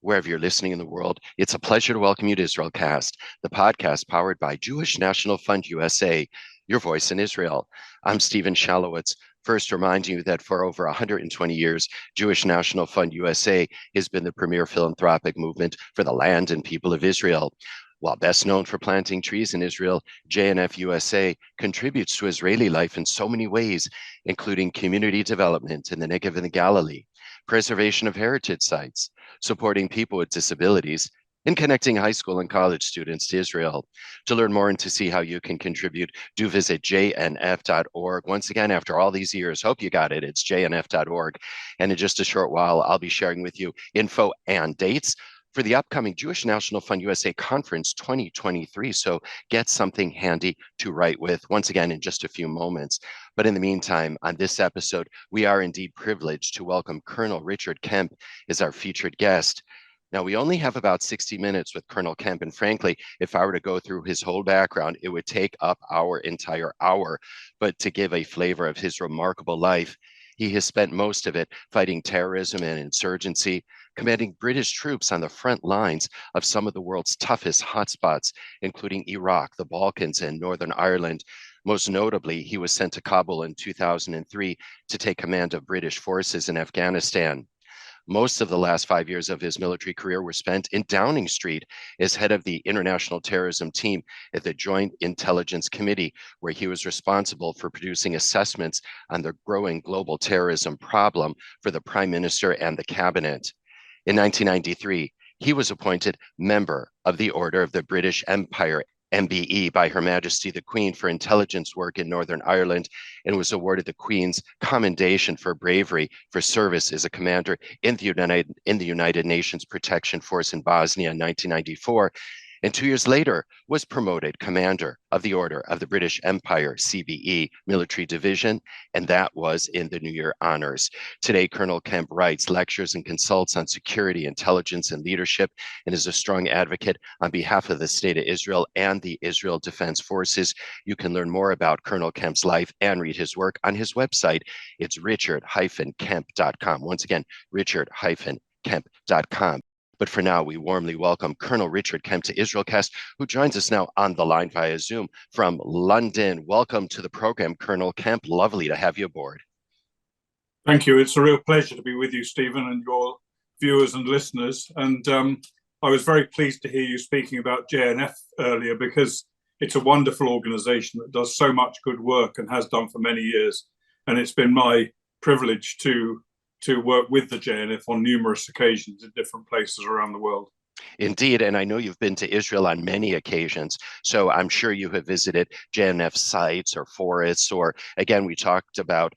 wherever you're listening in the world. It's a pleasure to welcome you to IsraelCast, the podcast powered by Jewish National Fund USA, your voice in Israel. I'm Steven Shalowitz. First, reminding you that for over 120 years, Jewish National Fund USA has been the premier philanthropic movement for the land and people of Israel. While best known for planting trees in Israel, JNF USA contributes to Israeli life in so many ways, including community development in the Negev and the Galilee, preservation of heritage sites, supporting people with disabilities, and connecting high school and college students to Israel. To learn more and to see how you can contribute, do visit jnf.org. Once again, after all these years, hope you got it, it's jnf.org. And in just a short while, I'll be sharing with you info and dates for the upcoming Jewish National Fund USA Conference 2023. So get something handy to write with, once again, in just a few moments. But in the meantime, on this episode, we are indeed privileged to welcome Colonel Richard Kemp as our featured guest. Now, we only have about 60 minutes with Colonel Kemp, and frankly, if I were to go through his whole background, it would take up our entire hour. But to give a flavor of his remarkable life, he has spent most of it fighting terrorism and insurgency, commanding British troops on the front lines of some of the world's toughest hotspots, including Iraq, the Balkans, and Northern Ireland. Most notably, he was sent to Kabul in 2003 to take command of British forces in Afghanistan. Most of the last 5 years of his military career were spent in Downing Street as head of the international terrorism team at the Joint Intelligence Committee, where he was responsible for producing assessments on the growing global terrorism problem for the Prime Minister and the Cabinet. In 1993, he was appointed member of the Order of the British Empire, MBE, by Her Majesty the Queen for intelligence work in Northern Ireland, and was awarded the Queen's Commendation for bravery for service as a commander in the United Nations Protection Force in Bosnia in 1994. And 2 years later was promoted commander of the Order of the British Empire, CBE, military division, and that was in the New Year honors. Today, Colonel Kemp writes, lectures, and consults on security, intelligence, and leadership, and is a strong advocate on behalf of the State of Israel and the Israel Defense Forces. You can learn more about Colonel Kemp's life and read his work on his website. It's richard-kemp.com. Once again, richard-kemp.com. But for now, we warmly welcome Colonel Richard Kemp to IsraelCast, who joins us now on the line via Zoom from London. Welcome to the program, Colonel Kemp. Lovely to have you aboard. Thank you. It's a real pleasure to be with you, Stephen, and your viewers and listeners. And I was very pleased to hear you speaking about JNF earlier, because it's a wonderful organization that does so much good work and has done for many years. And it's been my privilege to work with the JNF on numerous occasions in different places around the world. Indeed, and I know you've been to Israel on many occasions, so I'm sure you have visited JNF sites or forests, or again, we talked about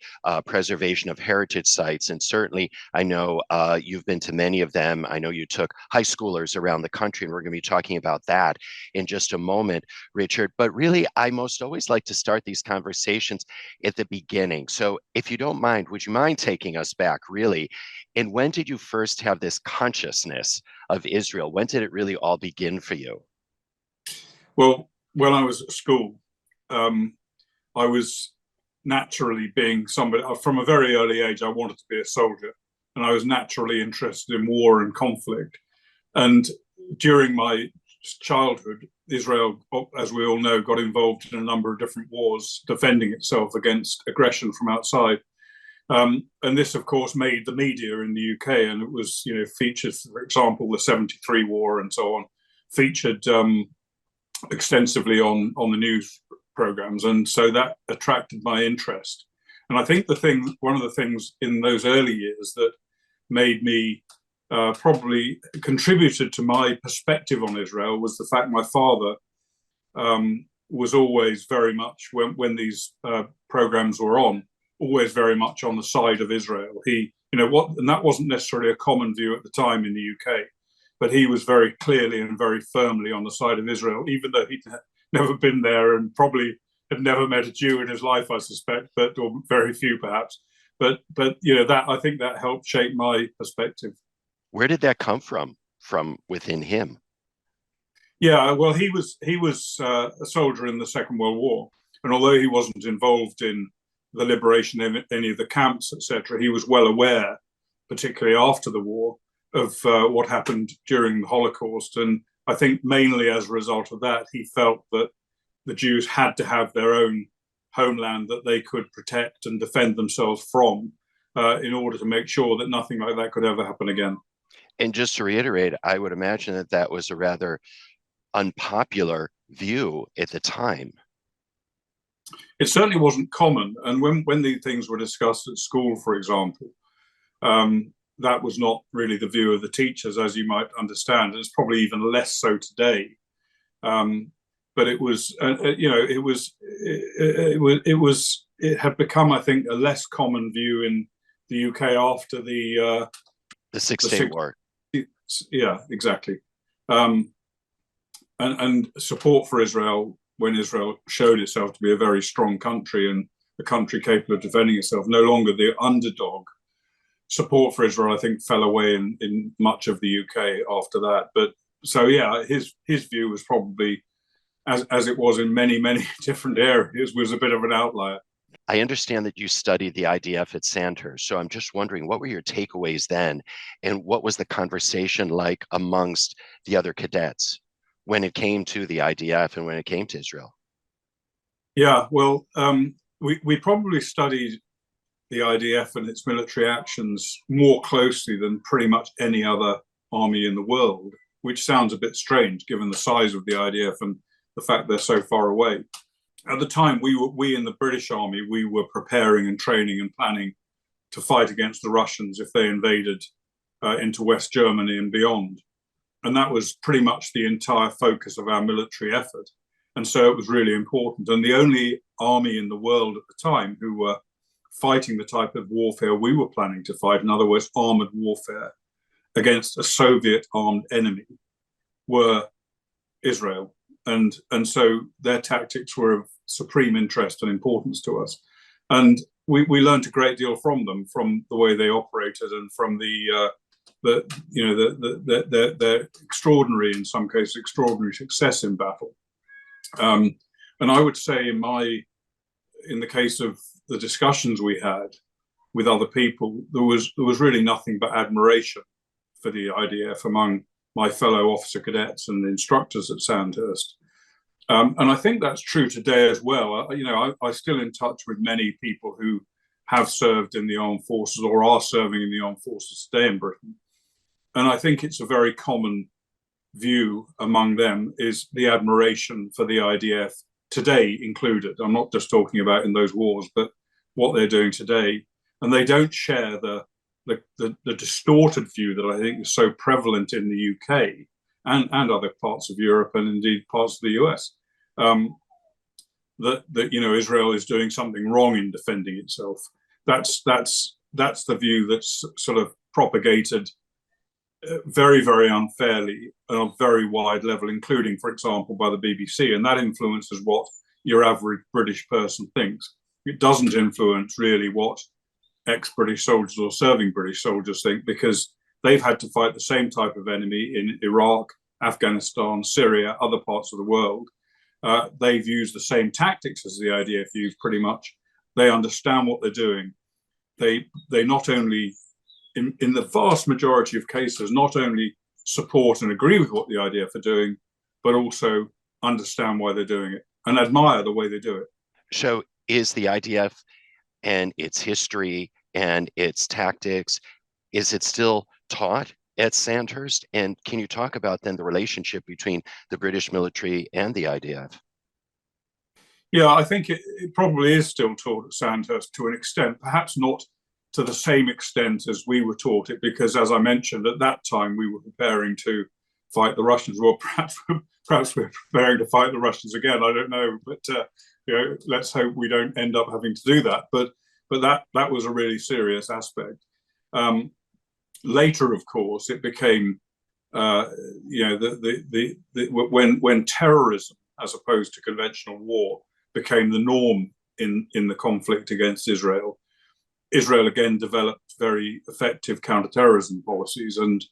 preservation of heritage sites, and certainly I know you've been to many of them. I know you took high schoolers around the country, and we're going to be talking about that in just a moment, Richard. But really, I most always like to start these conversations at the beginning. So if you don't mind, would you mind taking us back, really? And when did you first have this consciousness of Israel? When did it really all begin for you? Well, when I was at school, I was naturally, being somebody from a very early age, I wanted to be a soldier, and I was naturally interested in war and conflict. And during my childhood, Israel, as we all know, got involved in a number of different wars, defending itself against aggression from outside. And this, of course, made the media in the UK, and it was, featured, for example, the 73 war and so on, featured extensively on the news programs. And so that attracted my interest. And I think one of the things in those early years that made me probably contributed to my perspective on Israel was the fact my father was always very much, when these programs were on, always very much on the side of Israel. And that wasn't necessarily a common view at the time in the UK, but he was very clearly and very firmly on the side of Israel, even though he'd never been there and probably had never met a Jew in his life, I suspect, or very few perhaps. But that, I think that helped shape my perspective. Where did that come from within him? Yeah, well, he was a soldier in the Second World War, and although he wasn't involved in the liberation of any of the camps, etc., he was well aware, particularly after the war, what happened during the Holocaust. And I think mainly as a result of that, he felt that the Jews had to have their own homeland that they could protect and defend themselves from in order to make sure that nothing like that could ever happen again. And just to reiterate, I would imagine that that was a rather unpopular view at the time. It certainly wasn't common. And when these things were discussed at school, for example, that was not really the view of the teachers, as you might understand. It's probably even less so today. But it was, it had become, I think, a less common view in the UK after the Six-Day War. Yeah, exactly. And support for Israel, when Israel showed itself to be a very strong country and a country capable of defending itself, no longer the underdog. Support for Israel, I think, fell away in much of the UK after that. But so, yeah, his view was probably, as it was in many, many different areas, was a bit of an outlier. I understand that you studied the IDF at Sandhurst. So I'm just wondering, what were your takeaways then? And what was the conversation like amongst the other cadets when it came to the IDF and when it came to Israel? Yeah, well, we probably studied the IDF and its military actions more closely than pretty much any other army in the world, which sounds a bit strange given the size of the IDF and the fact they're so far away. At the time, we in the British Army, we were preparing and training and planning to fight against the Russians if they invaded into West Germany and beyond. And that was pretty much the entire focus of our military effort. And so it was really important. And the only army in the world at the time who were fighting the type of warfare we were planning to fight, in other words, armored warfare against a Soviet armed enemy, were Israel. And so their tactics were of supreme interest and importance to us. And we learned a great deal from them, from the way they operated and from their extraordinary, in some cases, extraordinary success in battle. And I would say in the case of the discussions we had with other people, there was really nothing but admiration for the IDF among my fellow officer cadets and instructors at Sandhurst. And I think that's true today as well. I'm still in touch with many people who have served in the armed forces or are serving in the armed forces today in Britain. And I think it's a very common view among them is the admiration for the IDF today included. I'm not just talking about in those wars, but what they're doing today. And they don't share the distorted view that I think is so prevalent in the UK and other parts of Europe and indeed parts of the US, that Israel is doing something wrong in defending itself. That's the view that's sort of propagated very, very unfairly on a very wide level, including, for example, by the BBC, and that influences what your average British person thinks. It doesn't influence really what ex-British soldiers or serving British soldiers think, because they've had to fight the same type of enemy in Iraq, Afghanistan, Syria, other parts of the world. They've used the same tactics as the IDF used pretty much. They understand what they're doing. They not only, in the vast majority of cases, not only support and agree with what the IDF are doing, but also understand why they're doing it and admire the way they do it. So is the IDF and its history and its tactics, is it still taught at Sandhurst? And can you talk about then the relationship between the British military and the IDF? Yeah, I think it probably is still taught at Sandhurst to an extent, perhaps not to the same extent as we were taught it, because as I mentioned, at that time we were preparing to fight the Russians. Well, perhaps we're preparing to fight the Russians again. I don't know, but let's hope we don't end up having to do that. But that was a really serious aspect. Later, of course, it became when terrorism, as opposed to conventional war, became the norm in the conflict against Israel. Israel again developed very effective counterterrorism policies, and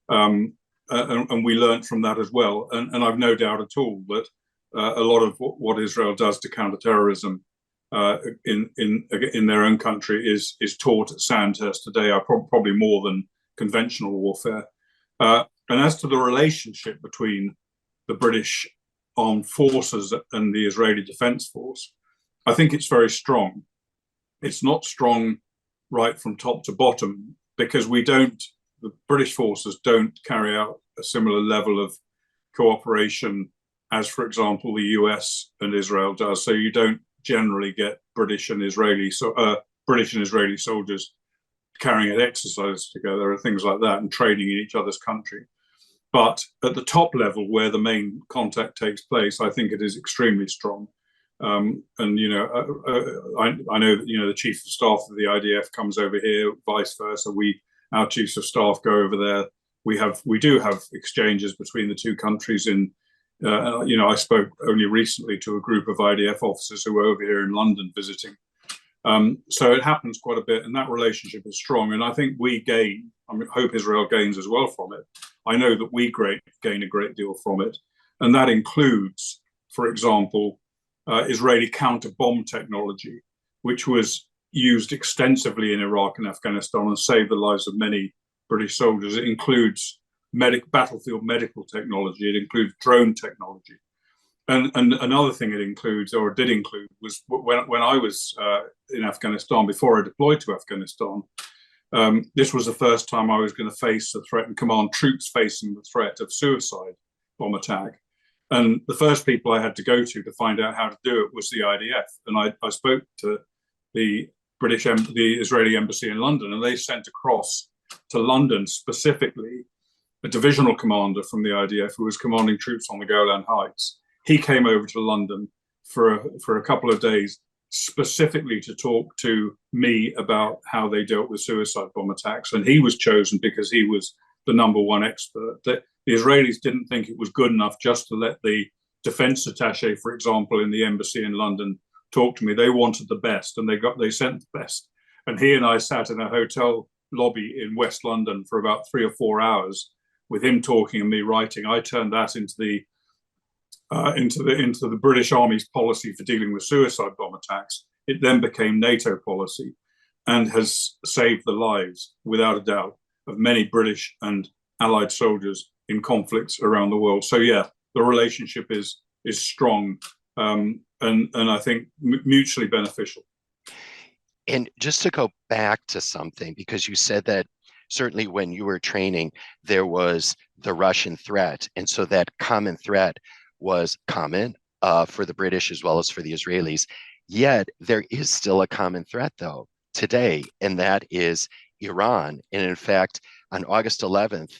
we learned from that as well. And I've no doubt at all that a lot of what Israel does to counterterrorism in their own country is taught at Sandhurst today, probably more than conventional warfare. And as to the relationship between the British armed forces and the Israeli Defense Force, I think it's very strong. It's not strong right from top to bottom because the British forces don't carry out a similar level of cooperation as, for example, the US and Israel does. So you don't generally get British and Israeli soldiers carrying out exercises together and things like that and training in each other's country. But at the top level, where the main contact takes place, I think it is extremely strong. And I know that the chief of staff of the IDF comes over here, vice versa. Our chiefs of staff go over there. We do have exchanges between the two countries. I spoke only recently to a group of IDF officers who were over here in London visiting. So it happens quite a bit, and that relationship is strong. And I think we gain. I hope Israel gains as well from it. I know that we gain a great deal from it, and that includes, for example, Israeli counter-bomb technology, which was used extensively in Iraq and Afghanistan and saved the lives of many British soldiers. It includes battlefield medical technology. It includes drone technology. And another thing it includes, or did include, was when I was in Afghanistan, before I deployed to Afghanistan, this was the first time I was going to face the threat and command troops facing the threat of suicide bomb attack. And the first people I had to go to find out how to do it was the IDF. And I spoke to the Israeli embassy in London, and they sent across to London specifically a divisional commander from the IDF who was commanding troops on the Golan Heights. He came over to London for a couple of days specifically to talk to me about how they dealt with suicide bomb attacks. And he was chosen because he was the number one expert. The Israelis didn't think it was good enough just to let the defense attaché, for example, in the embassy in London talk to me. They wanted the best, and they sent the best. And he and I sat in a hotel lobby in West London for about 3 or 4 hours with him talking and me writing. I turned that into the British Army's policy for dealing with suicide bomb attacks. It then became NATO policy and has saved the lives, without a doubt, of many British and Allied soldiers in conflicts around the world. So yeah, the relationship is strong, and I think mutually beneficial. And just to go back to something, because you said that certainly when you were training, there was the Russian threat, and so that common threat was common for the British as well as for the Israelis. Yet there is still a common threat, though, today, and that is Iran. And in fact, on August 11th,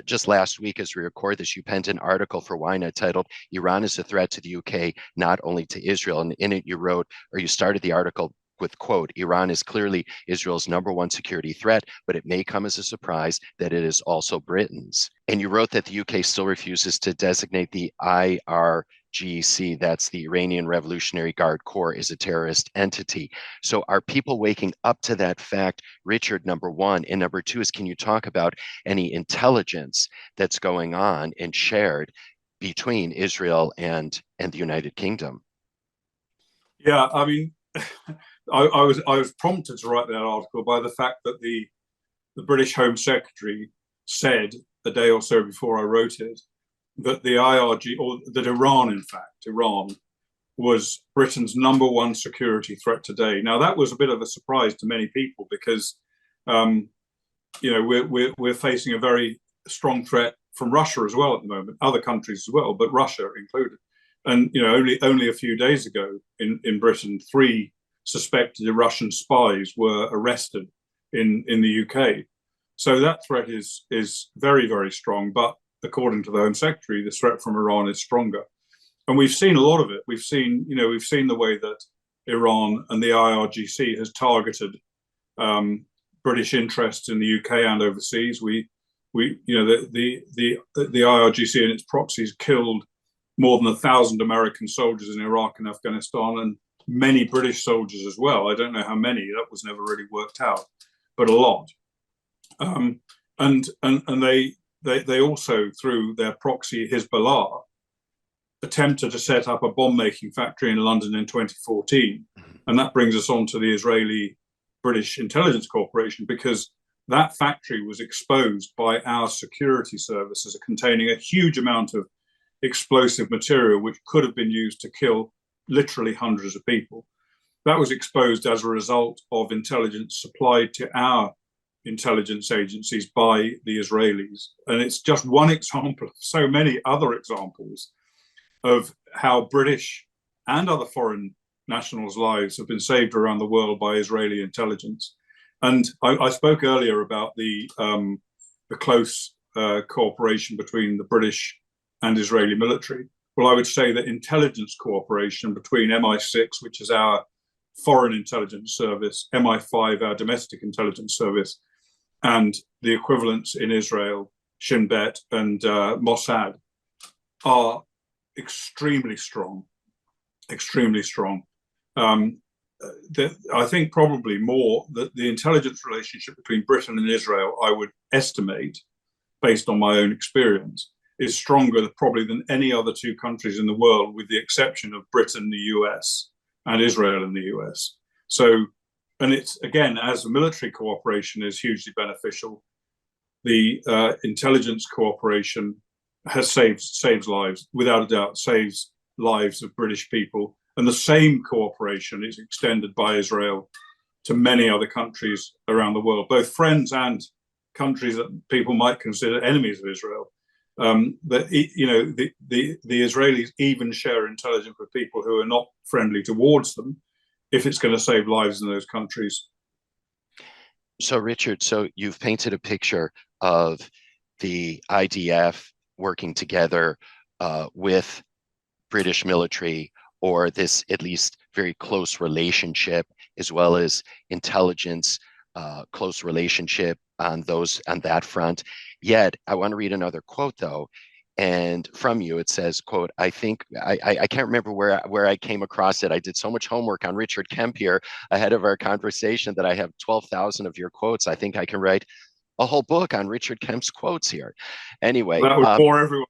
just last week as we record this, you penned an article for Ynet titled "Iran is a Threat to the UK, Not Only to Israel." And in it you wrote, or you started the article with, quote, "Iran is clearly Israel's #1 security threat, but it may come as a surprise that it is also Britain's." And you wrote that the UK still refuses to designate the IRGC, that's the Iranian Revolutionary Guard Corps, as a terrorist entity. So are people waking up to that fact, Richard, #1? And #2 is, can you talk about any intelligence that's going on and shared between Israel and the United Kingdom? Yeah, I mean, I was prompted to write that article by the fact that the British Home Secretary said a day or so before I wrote it that the IRG, or that Iran was Britain's #1 security threat today. Now that was a bit of a surprise to many people because we're facing a very strong threat from Russia as well at the moment, other countries as well, but Russia included. And only a few days ago in Britain, 3 suspected Russian spies were arrested in the UK. So that threat is very, very strong. But according to the Home Secretary, the threat from Iran is stronger. And we've seen a lot of it. We've seen the way that Iran and the IRGC has targeted British interests in the UK and overseas. The IRGC and its proxies killed more than 1,000 American soldiers in Iraq and Afghanistan, and many British soldiers as well. I don't know how many. That was never really worked out, but a lot. And they also, through their proxy Hezbollah, attempted to set up a bomb-making factory in London in 2014. And that brings us on to the Israeli-British Intelligence Corporation, because that factory was exposed by our security services, containing a huge amount of explosive material which could have been used to kill literally hundreds of people. That was exposed as a result of intelligence supplied to our intelligence agencies by the Israelis. And it's just one example of so many other examples of how British and other foreign nationals' lives have been saved around the world by Israeli intelligence. And I spoke earlier about the close cooperation between the British and Israeli military. Well, I would say that intelligence cooperation between MI6, which is our foreign intelligence service, MI5, our domestic intelligence service, and the equivalents in Israel, Shin Bet and Mossad, are extremely strong, extremely strong. I think probably more that the intelligence relationship between Britain and Israel, I would estimate, based on my own experience, is stronger probably than any other two countries in the world, with the exception of Britain, the US, and Israel and the US. So, and it's, again, as the military cooperation is hugely beneficial, the intelligence cooperation saves lives, without a doubt, saves lives of British people. And the same cooperation is extended by Israel to many other countries around the world, both friends and countries that people might consider enemies of Israel. That, you know, the Israelis even share intelligence with people who are not friendly towards them, if it's going to save lives in those countries. So, Richard, so you've painted a picture of the IDF working together with British military, or this at least very close relationship, as well as intelligence, close relationship on that front. Yet, I want to read another quote, though, and from you, it says, quote, I think, I can't remember where I came across it. I did so much homework on Richard Kemp here ahead of our conversation that I have 12,000 of your quotes. I think I can write a whole book on Richard Kemp's quotes here. Anyway. That would bore everyone.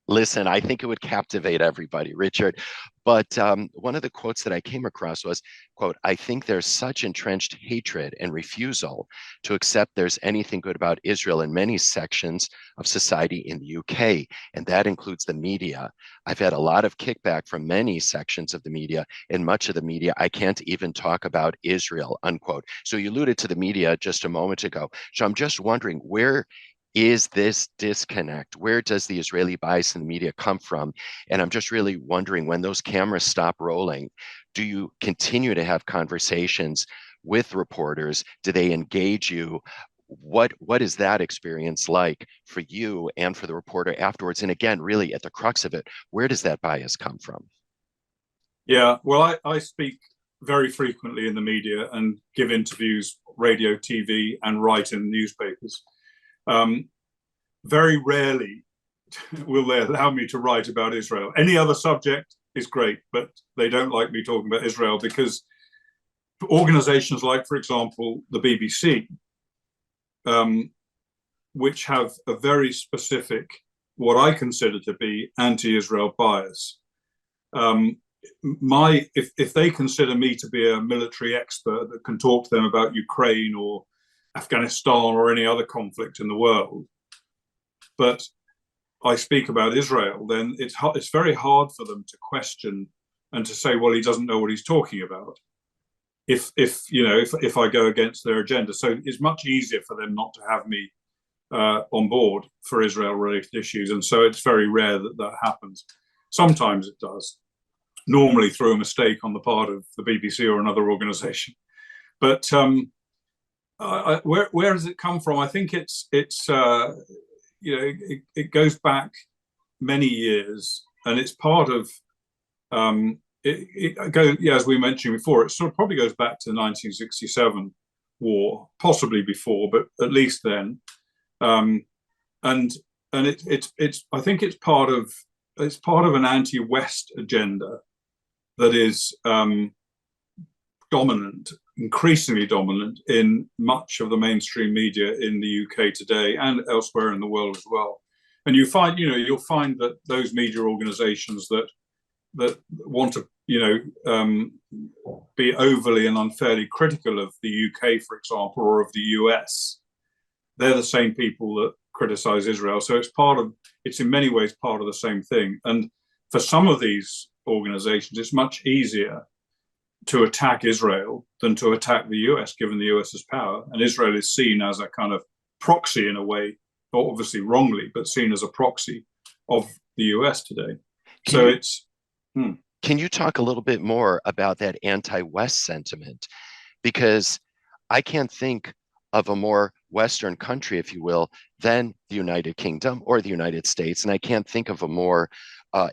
Listen, I think it would captivate everybody, Richard. But one of the quotes that I came across was, quote, I think there's such entrenched hatred and refusal to accept there's anything good about Israel in many sections of society in the UK, and that includes the media. I've had a lot of kickback from many sections of the media. In much of the media, I can't even talk about Israel, unquote. So you alluded to the media just a moment ago. So I'm just wondering, where is this disconnect? Where does the Israeli bias in the media come from? And I'm just really wondering, when those cameras stop rolling, do you continue to have conversations with reporters? Do they engage you? What is that experience like for you and for the reporter afterwards? And again, really at the crux of it, where does that bias come from? Yeah, well, I speak very frequently in the media and give interviews, radio, TV, and write in newspapers. Very rarely will they allow me to write about Israel. Any other subject is great, but they don't like me talking about Israel, because organizations like, for example, the BBC, which have a very specific, what I consider to be anti-Israel bias, if they consider me to be a military expert that can talk to them about Ukraine or Afghanistan or any other conflict in the world, but I speak about Israel, then it's very hard for them to question and to say, well, he doesn't know what he's talking about, if I go against their agenda. So it's much easier for them not to have me on board for Israel-related issues, and so it's very rare that happens. Sometimes it does, normally through a mistake on the part of the BBC or another organization. But where does it come from? I think it goes back many years, and it's part of it goes, yeah, as we mentioned before, it sort of probably goes back to the 1967 war, possibly before, but at least then. And it's I think it's part of an anti-West agenda that is dominant, increasingly dominant in much of the mainstream media in the UK today and elsewhere in the world as well. And you'll find that those media organizations that that want to, be overly and unfairly critical of the UK, for example, or of the US, they're the same people that criticize Israel. So it's in many ways part of the same thing. And for some of these organizations, it's much easier to attack Israel than to attack the US, given the US's power. And Israel is seen as a kind of proxy in a way, obviously wrongly, but seen as a proxy of the US today. Can you talk a little bit more about that anti-West sentiment? Because I can't think of a more Western country, if you will, than the United Kingdom or the United States. And I can't think of a more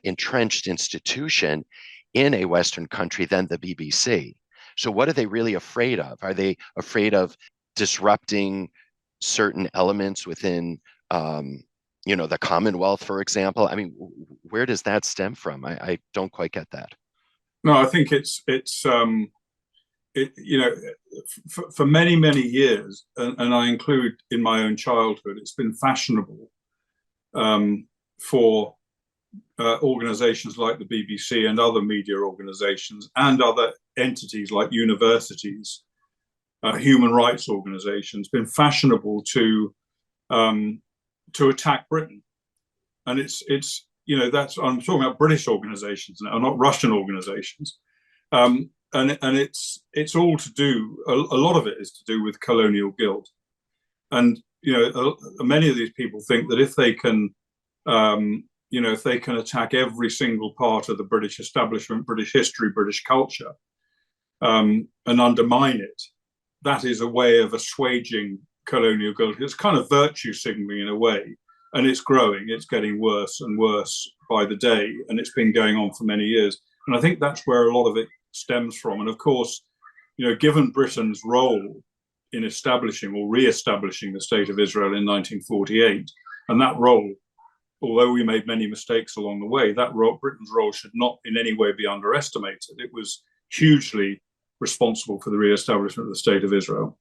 entrenched institution in a Western country than the BBC. So what are they really afraid of? Are they afraid of disrupting certain elements within the Commonwealth, for example? I mean, where does that stem from? I don't quite get that. No, I think for many, many years, and I include in my own childhood, it's been fashionable for organizations like the BBC and other media organizations and other entities like universities, human rights organizations, been fashionable to attack Britain. And it's I'm talking about British organizations now, not Russian organizations. And it's all to do, a lot of it is to do with colonial guilt. And many of these people think that if they can attack every single part of the British establishment, British history, British culture, and undermine it, that is a way of assuaging colonial guilt. It's kind of virtue signaling in a way, and it's growing. It's getting worse and worse by the day, and it's been going on for many years. And I think that's where a lot of it stems from. And of course, given Britain's role in establishing or re-establishing the state of Israel in 1948, and that role, although we made many mistakes along the way, that role, Britain's role, should not in any way be underestimated. It was hugely responsible for the re-establishment of the state of Israel.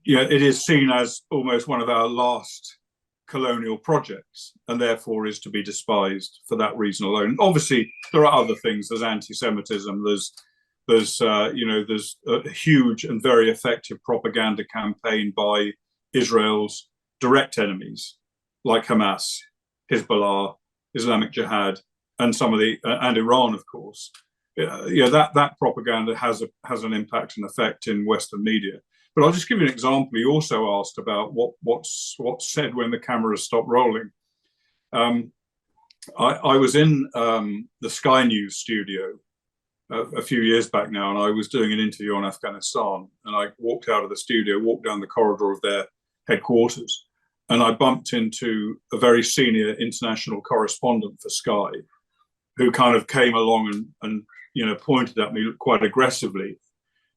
It is seen as almost one of our last colonial projects, and therefore is to be despised for that reason alone. Obviously, there are other things. There's anti-Semitism. There's a huge and very effective propaganda campaign by Israel's direct enemies, like Hamas, Hezbollah, Islamic Jihad, and and Iran, of course. That propaganda has an impact and effect in Western media. But I'll just give you an example. You also asked about what's said when the cameras stop rolling. I was in the Sky News studio a few years back now, and I was doing an interview on Afghanistan. And I walked out of the studio, walked down the corridor of their headquarters, and I bumped into a very senior international correspondent for Sky, who kind of came along and pointed at me quite aggressively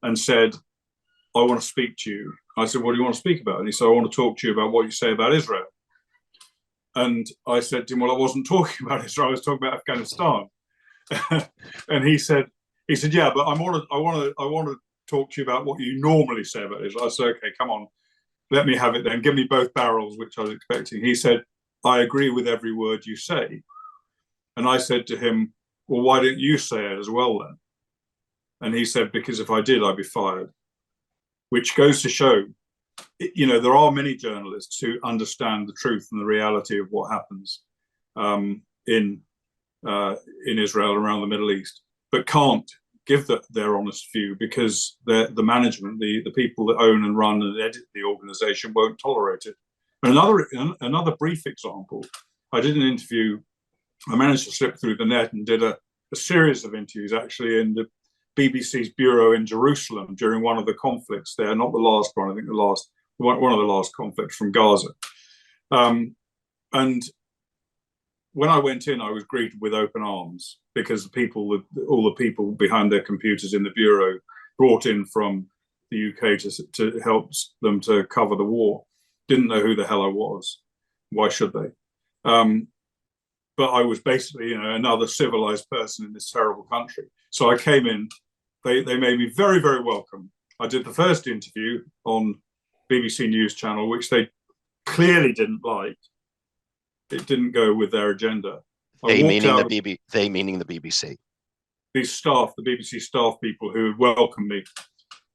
and said, "I want to speak to you." I said, "What do you want to speak about?" And he said, "I want to talk to you about what you say about Israel." And I said to him, "Well, I wasn't talking about Israel. I was talking about Afghanistan." And he said, "Yeah, but I want to talk to you about what you normally say about Israel." I said, "Okay, come on, let me have it then. Give me both barrels," which I was expecting. He said, "I agree with every word you say." And I said to him, "Well, why don't you say it as well then?" And he said, "Because if I did, I'd be fired." Which goes to show, there are many journalists who understand the truth and the reality of what happens in Israel, around the Middle East, but can't give their honest view because the management, the people that own and run and edit the organization, won't tolerate it. And another brief example, I did an interview. I managed to slip through the net and did a series of interviews actually in the BBC's bureau in Jerusalem during one of the conflicts there, not the last one, I think one of the last conflicts from Gaza. And when I went in, I was greeted with open arms because all the people behind their computers in the bureau brought in from the UK to help them to cover the war didn't know who the hell I was. Why should they? But I was basically, another civilized person in this terrible country. So I came in. They made me very, very welcome. I did the first interview on BBC News Channel, which they clearly didn't like. It didn't go with their agenda. I walked out. They meaning the BBC. These staff, the BBC staff people who had welcomed me,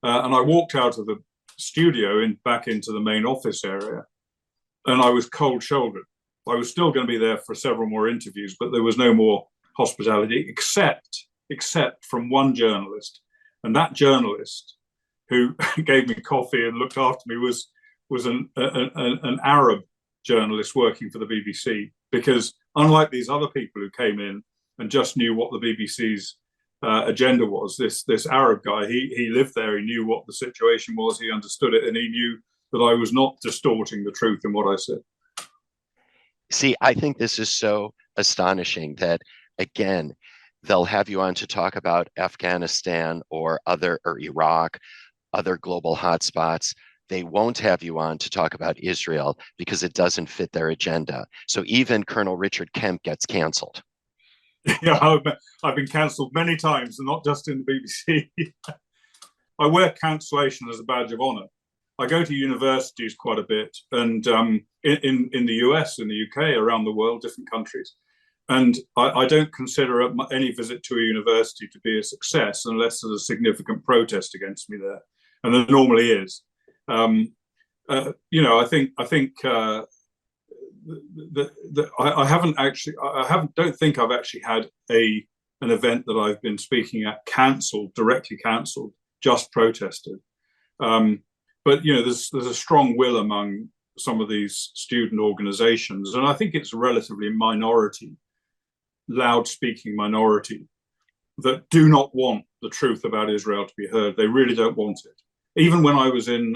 and I walked out of the studio back into the main office area, and I was cold-shouldered. I was still going to be there for several more interviews, but there was no more hospitality except from one journalist, and that journalist who gave me coffee and looked after me was an Arab journalist working for the BBC, because unlike these other people who came in and just knew what the BBC's agenda was, this Arab guy, he lived there, he knew what the situation was, he understood it, and he knew that I was not distorting the truth in what I said. See, I think this is so astonishing that, again, they'll have you on to talk about Afghanistan or Iraq, other global hotspots. They won't have you on to talk about Israel because it doesn't fit their agenda. So even Colonel Richard Kemp gets canceled. Yeah, I've been cancelled many times, and not just in the BBC. I wear cancellation as a badge of honor. I go to universities quite a bit, and in the US, in the UK, around the world, different countries. And I don't consider any visit to a university to be a success unless there's a significant protest against me there, and there normally is. I don't think I've actually had an event that I've been speaking at directly cancelled, just protested. But there's a strong will among some of these student organizations, and I think it's a relatively loud-speaking minority that do not want the truth about Israel to be heard. They really don't want it. Even when I was in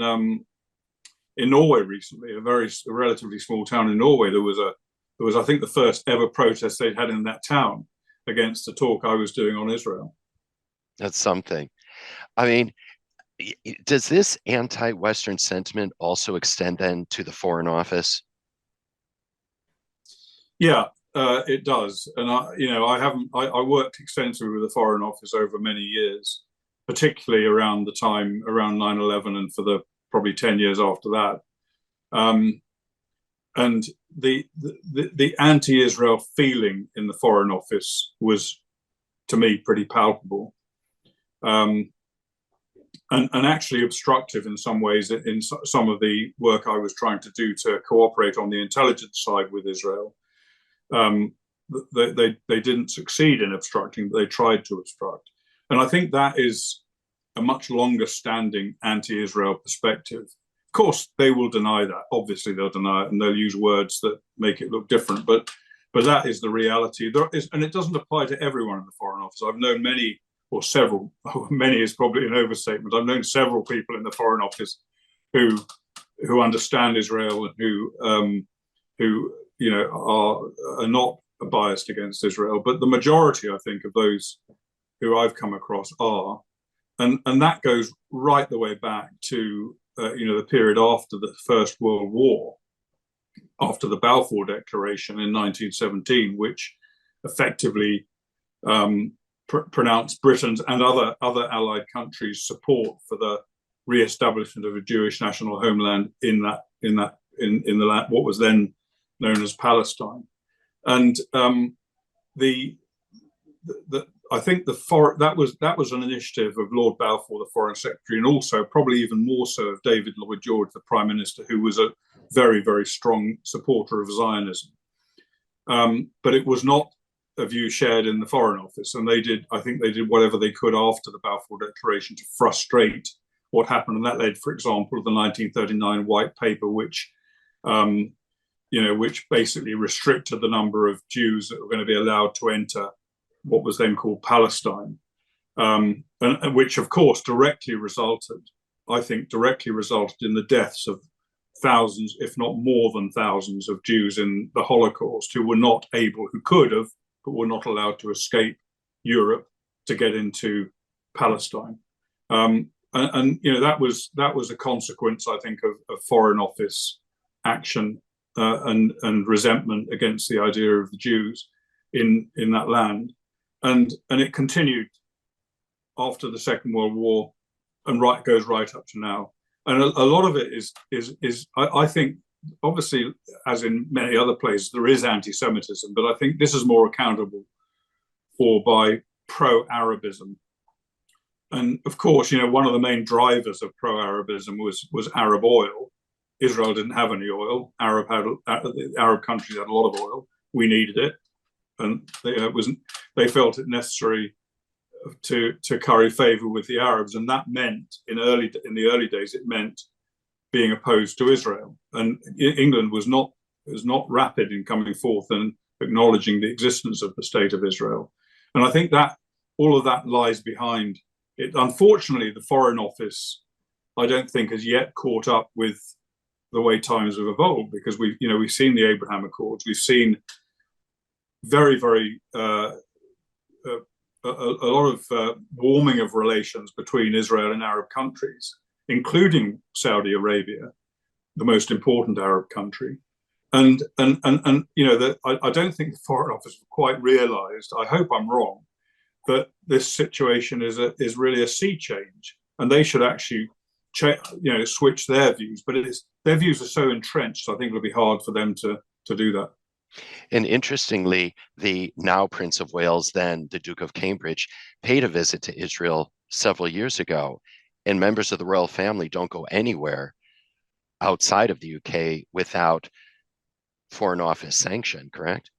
Norway recently, a relatively small town in Norway, there was I think the first ever protest they'd had in that town against the talk I was doing on Israel. That's something. I mean, does this anti-Western sentiment also extend then to the Foreign Office? Yeah, it does. And I worked extensively with the Foreign Office over many years, particularly around 9/11 and for the probably 10 years after that. And the anti-Israel feeling in the Foreign Office was, to me, pretty palpable. And actually obstructive in some ways in some of the work I was trying to do to cooperate on the intelligence side with Israel. They didn't succeed in obstructing, but they tried to obstruct. And I think that is a much longer standing anti-Israel perspective. Of course, they will deny that. Obviously, they'll deny it, and they'll use words that make it look different. But that is the reality. And it doesn't apply to everyone in the Foreign Office. I've known many, or several, many is probably an overstatement. I've known several people in the Foreign Office who understand Israel and who are not biased against Israel. But the majority, I think, of those who I've come across are, and that goes right the way back to the period after the First World War, after the Balfour Declaration in 1917, which effectively pronounced Britain's and other allied countries' support for the re-establishment of a Jewish national homeland in the land, what was then known as Palestine. And I think that was an initiative of Lord Balfour, the Foreign Secretary, and also probably even more so of David Lloyd George, the Prime Minister, who was a very, very strong supporter of Zionism. But it was not a view shared in the Foreign Office, and I think they did whatever they could after the Balfour Declaration to frustrate what happened, and that led, for example, to the 1939 White Paper, which basically restricted the number of Jews that were going to be allowed to enter what was then called Palestine, and which, of course, directly resulted in the deaths of thousands, if not more than thousands, of Jews in the Holocaust who could have, but were not allowed to escape Europe to get into Palestine. That was a consequence, I think, of Foreign Office action and resentment against the idea of the Jews in that land. And it continued after the Second World War and goes right up to now. And a lot of it is I think obviously, as in many other places, there is anti-Semitism, but I think this is more accountable for by pro-Arabism. And of course, one of the main drivers of pro-Arabism was Arab oil. Israel didn't have any oil. Arab countries had a lot of oil. We needed it, and they felt it necessary to curry favor with the Arabs, and that meant in the early days it meant being opposed to Israel. And England was not rapid in coming forth and acknowledging the existence of the state of Israel. And I think that all of that lies behind it. Unfortunately, the Foreign Office, I don't think, has yet caught up with the way times have evolved, because we've seen the Abraham Accords, we've seen very, very a lot of warming of relations between Israel and Arab countries, including Saudi Arabia, the most important Arab country. And I don't think the Foreign Office quite realised, I hope I'm wrong, that this situation is really a sea change, and they should actually switch their views. But their views are so entrenched, I think it'll be hard for them to do that. And interestingly, the now Prince of Wales, then the Duke of Cambridge, paid a visit to Israel several years ago, and members of the royal family don't go anywhere outside of the UK without Foreign Office sanction, correct?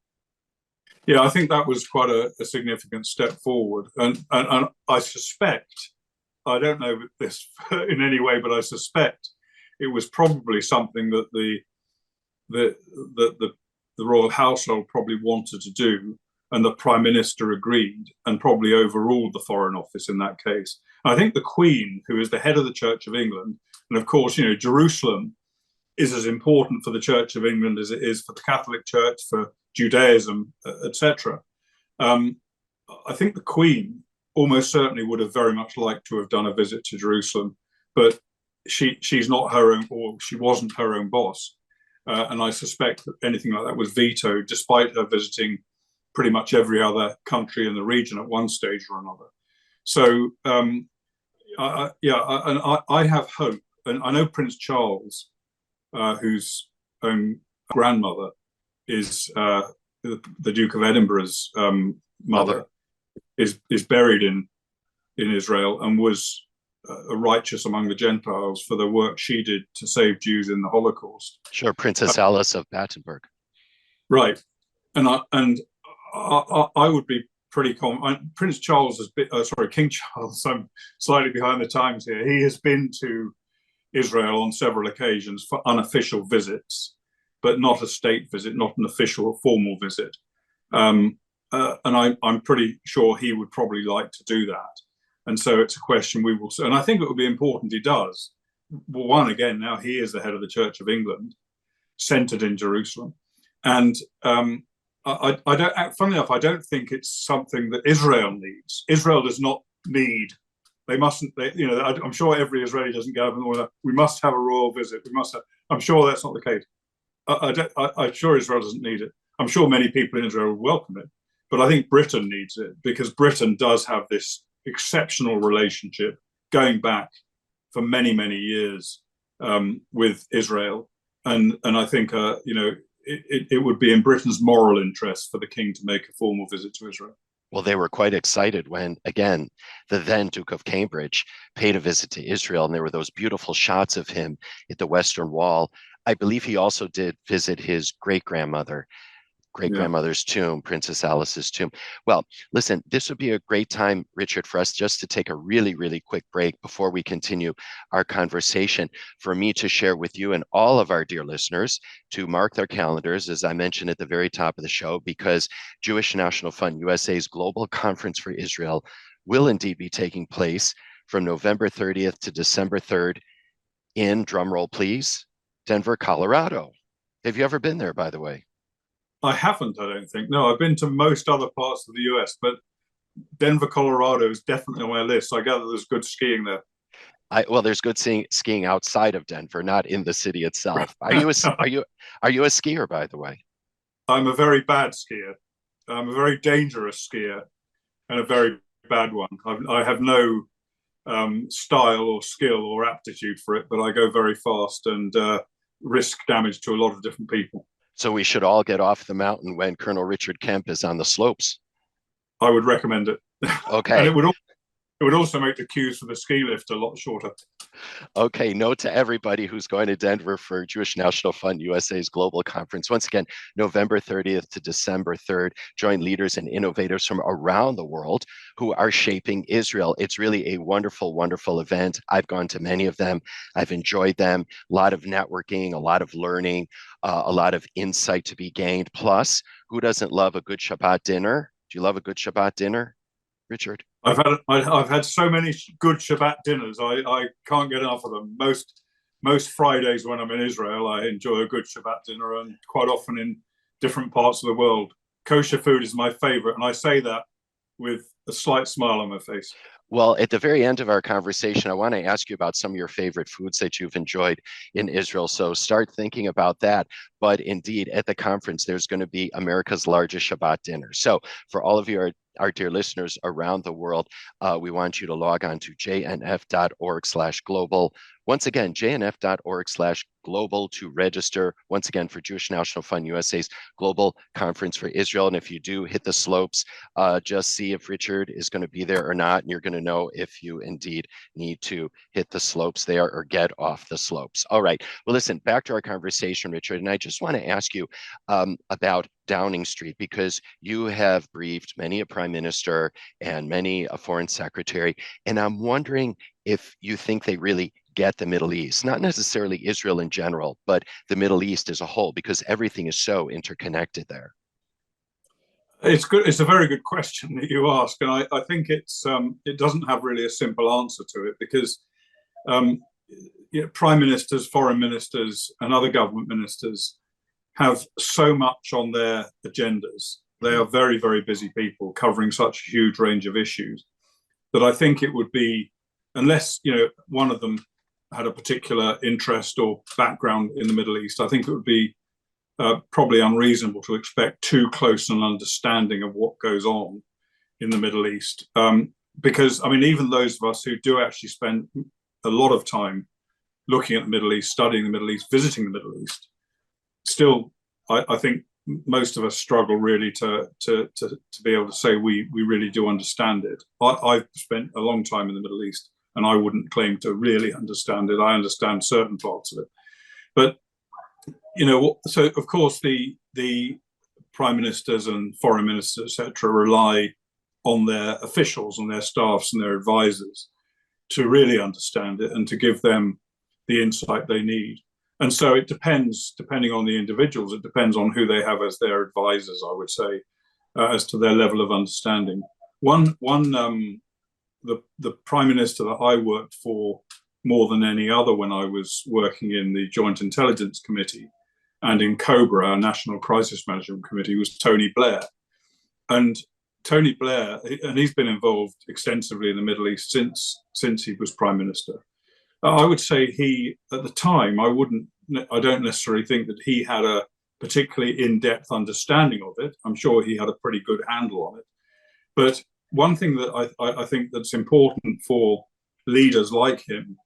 Yeah, I think that was quite a significant step forward. And I suspect, I don't know this in any way, but I suspect it was probably something that the royal household probably wanted to do, and the Prime Minister agreed and probably overruled the Foreign Office in that case. And I think the Queen, who is the head of the Church of England, and of course, Jerusalem is as important for the Church of England as it is for the Catholic Church, for Judaism, etc. I think the Queen almost certainly would have very much liked to have done a visit to Jerusalem, but she's not her own, or she wasn't her own boss. And I suspect that anything like that was vetoed, despite her visiting pretty much every other country in the region at one stage or another. So, I have hope. And I know Prince Charles, whose own grandmother is the Duke of Edinburgh's mother, is buried in Israel, and was righteous among the Gentiles for the work she did to save Jews in the Holocaust. Sure, Princess Alice of Battenberg. Right, and I would be pretty confident. Prince Charles has been, King Charles. I'm slightly behind the times here. He has been to Israel on several occasions for unofficial visits, but not a state visit, not an official or formal visit. And I'm pretty sure he would probably like to do that. And so it's a question we will, and I think it would be important he does. Well, one, again, now he is the head of the Church of England, centered in Jerusalem. And I don't, funnily enough, I don't think it's something that Israel needs. Israel does not need, they mustn't, I'm sure every Israeli doesn't go up and we must have a royal visit. I'm sure that's not the case. I'm sure Israel doesn't need it. I'm sure many people in Israel would welcome it. But I think Britain needs it, because Britain does have this exceptional relationship going back for many, many years with Israel. And I think, it would be in Britain's moral interest for the king to make a formal visit to Israel. Well, they were quite excited when, again, the then Duke of Cambridge paid a visit to Israel, and there were those beautiful shots of him at the Western Wall. I believe he also did visit his great-grandmother's tomb, Princess Alice's tomb. Well, listen, this would be a great time, Richard, for us just to take a really, really quick break before we continue our conversation, for me to share with you and all of our dear listeners to mark their calendars, as I mentioned at the very top of the show, because Jewish National Fund USA's Global Conference for Israel will indeed be taking place from November 30th to December 3rd in, drumroll please, Denver, Colorado. Have you ever been there, by the way? I haven't, I don't think. No, I've been to most other parts of the US, but Denver, Colorado is definitely on my list. I gather there's good skiing there. Well, there's good skiing outside of Denver, not in the city itself. Are you a skier, by the way? I'm a very bad skier. I'm a very dangerous skier, and a very bad one. I have no style or skill or aptitude for it, but I go very fast, and risk damage to a lot of different people. So we should all get off the mountain when Colonel Richard Kemp is on the slopes. I would recommend it. Okay. And it would also make the queues for the ski lift a lot shorter. Okay, note to everybody who's going to Denver for Jewish National Fund USA's Global Conference. Once again, November 30th to December 3rd. Join leaders and innovators from around the world who are shaping Israel. It's really a wonderful, wonderful event. I've gone to many of them. I've enjoyed them. A lot of networking, a lot of learning, a lot of insight to be gained. Plus, who doesn't love a good Shabbat dinner? Do you love a good Shabbat dinner, Richard? I've had so many good Shabbat dinners. I can't get enough of them. Most Fridays when I'm in Israel, I enjoy a good Shabbat dinner, and quite often in different parts of the world. Kosher food is my favorite, and I say that with a slight smile on my face. Well, at the very end of our conversation, I want to ask you about some of your favorite foods that you've enjoyed in Israel. So start thinking about that. But indeed, at the conference, there's going to be America's largest Shabbat dinner. So for all of you, our dear listeners around the world, we want you to log on to jnf.org/global. Once again, jnf.org/global to register, once again, for Jewish National Fund USA's Global Conference for Israel. And if you do hit the slopes, just see if Richard is going to be there or not. And you're going to know if you indeed need to hit the slopes there or get off the slopes. All right. Well, listen, back to our conversation, Richard. And I just want to ask you about Downing Street, because you have briefed many a prime minister and many a foreign secretary. And I'm wondering if you think they really get the Middle East, not necessarily Israel in general, but the Middle East as a whole, because everything is so interconnected there. It's good. It's a very good question that you ask, and I think it doesn't have really a simple answer to it, because prime ministers, foreign ministers, and other government ministers have so much on their agendas. They are very, very busy people covering such a huge range of issues that I think it would be, unless one of them had a particular interest or background in the Middle East, I think it would be probably unreasonable to expect too close an understanding of what goes on in the Middle East. Because, I mean, even those of us who do actually spend a lot of time looking at the Middle East, studying the Middle East, visiting the Middle East, still, I think most of us struggle really to be able to say we really do understand it. I've spent a long time in the Middle East, and I wouldn't claim to really understand it. I understand certain parts of it. But, so of course the prime ministers and foreign ministers, etc., rely on their officials and their staffs and their advisors to really understand it and to give them the insight they need. And so it depends, depending on the individuals, it depends on who they have as their advisors, I would say, as to their level of understanding. The prime minister that I worked for more than any other when I was working in the Joint Intelligence Committee and in COBRA, our National Crisis Management Committee, was Tony Blair. And Tony Blair, and he's been involved extensively in the Middle East since he was prime minister. I would say he, at the time, I don't necessarily think that he had a particularly in-depth understanding of it. I'm sure he had a pretty good handle on it. But one thing that I think that's important for leaders like him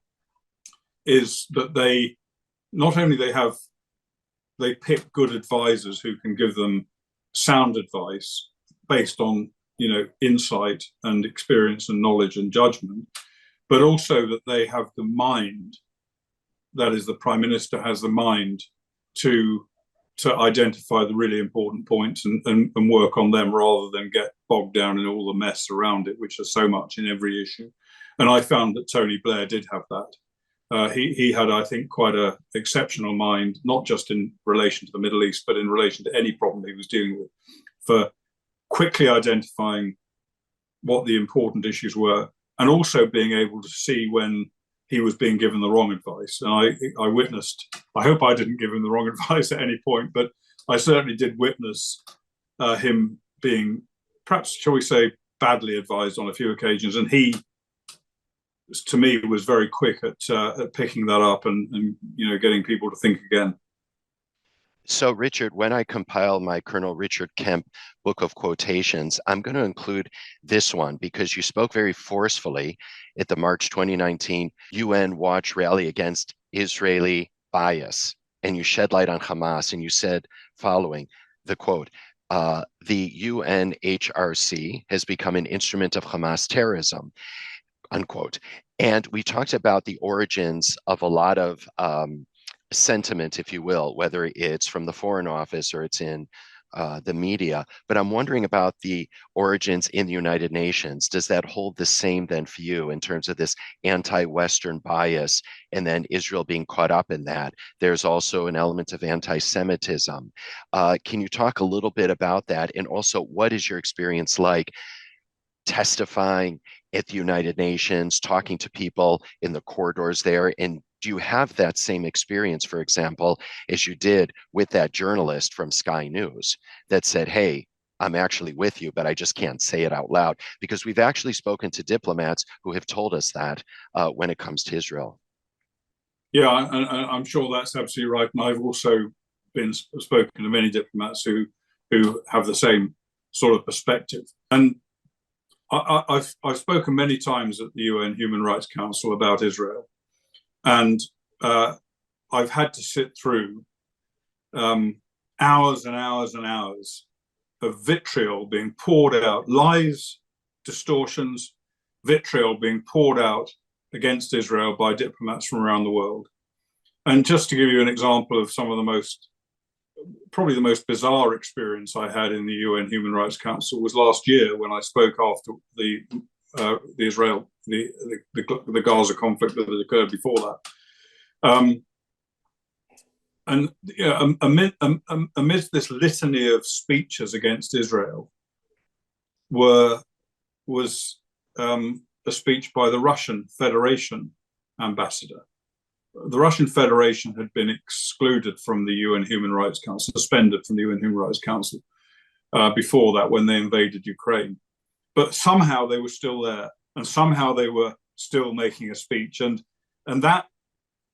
is that they pick good advisors who can give them sound advice based on insight and experience and knowledge and judgment, but also that they have the mind, that is, the prime minister has the mind to identify the really important points and work on them rather than get bogged down in all the mess around it, which is so much in every issue. And I found that Tony Blair did have that. He had, I think, quite an exceptional mind, not just in relation to the Middle East, but in relation to any problem he was dealing with, for quickly identifying what the important issues were, and also being able to see when he was being given the wrong advice. And I witnessed, I hope I didn't give him the wrong advice at any point, but I certainly did witness him being, perhaps, shall we say, badly advised on a few occasions. And he, to me, was very quick at picking that up and getting people to think again. So, Richard, when I compile my Colonel Richard Kemp book of quotations, I'm going to include this one because you spoke very forcefully at the March 2019 UN Watch rally against Israeli bias. and you shed light on Hamas, and you said following the quote, the UNHRC has become an instrument of Hamas terrorism, unquote. And we talked about the origins of a lot of sentiment, if you will, whether it's from the Foreign Office or it's in the media. But I'm wondering about the origins in the United Nations. Does that hold the same then for you in terms of this anti-Western bias and then Israel being caught up in that? There's also an element of anti-Semitism. Can you talk a little bit about that? And also, what is your experience like testifying at the United Nations, talking to people in the corridors there? And do you have that same experience, for example, as you did with that journalist from Sky News that said, hey, I'm actually with you, but I just can't say it out loud? Because we've actually spoken to diplomats who have told us that when it comes to Israel. Yeah, I'm sure that's absolutely right. And I've also been spoken to many diplomats who have the same sort of perspective. And I've spoken many times at the UN Human Rights Council about Israel. And I've had to sit through hours and hours and hours of vitriol being poured out, lies, distortions, vitriol being poured out against Israel by diplomats from around the world. And just to give you an example of some of probably the most bizarre experience I had in the UN Human Rights Council was last year when I spoke after the Gaza conflict that had occurred before that. And amidst this litany of speeches against Israel was a speech by the Russian Federation ambassador. The Russian Federation had been excluded from the UN Human Rights Council, suspended from the UN Human Rights Council before that when they invaded Ukraine. But somehow they were still there, and somehow they were still making a speech. And that,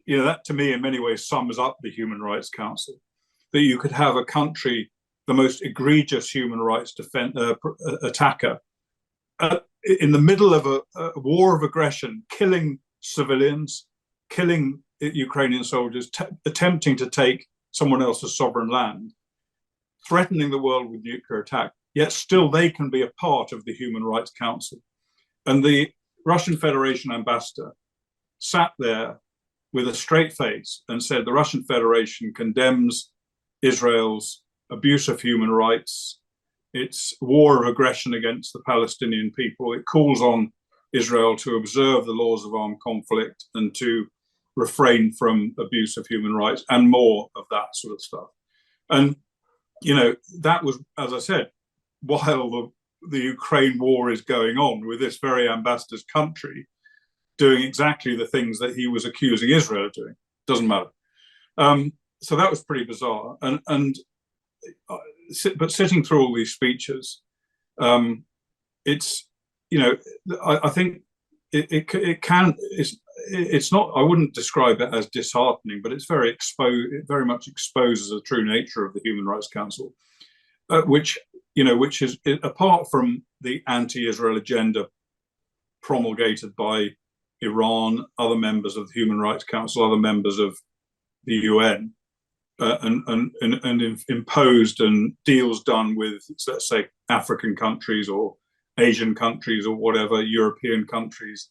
that to me in many ways sums up the Human Rights Council, that you could have a country, the most egregious human rights attacker, in the middle of a war of aggression, killing civilians, killing Ukrainian soldiers, attempting to take someone else's sovereign land, threatening the world with nuclear attack, yet still they can be a part of the Human Rights Council. And the Russian Federation ambassador sat there with a straight face and said the Russian Federation condemns Israel's abuse of human rights, its war of aggression against the Palestinian people. It calls on Israel to observe the laws of armed conflict and to refrain from abuse of human rights and more of that sort of stuff. And, that was, as I said, while the Ukraine war is going on, with this very ambassador's country doing exactly the things that he was accusing Israel of doing. Doesn't matter. So that was pretty bizarre. But sitting through all these speeches, it's, I think it's not, I wouldn't describe it as disheartening, but it's it very much exposes the true nature of the Human Rights Council, which is, apart from the anti-Israel agenda promulgated by Iran, other members of the Human Rights Council, other members of the UN, and imposed, and deals done with, let's say, African countries or Asian countries or whatever, European countries,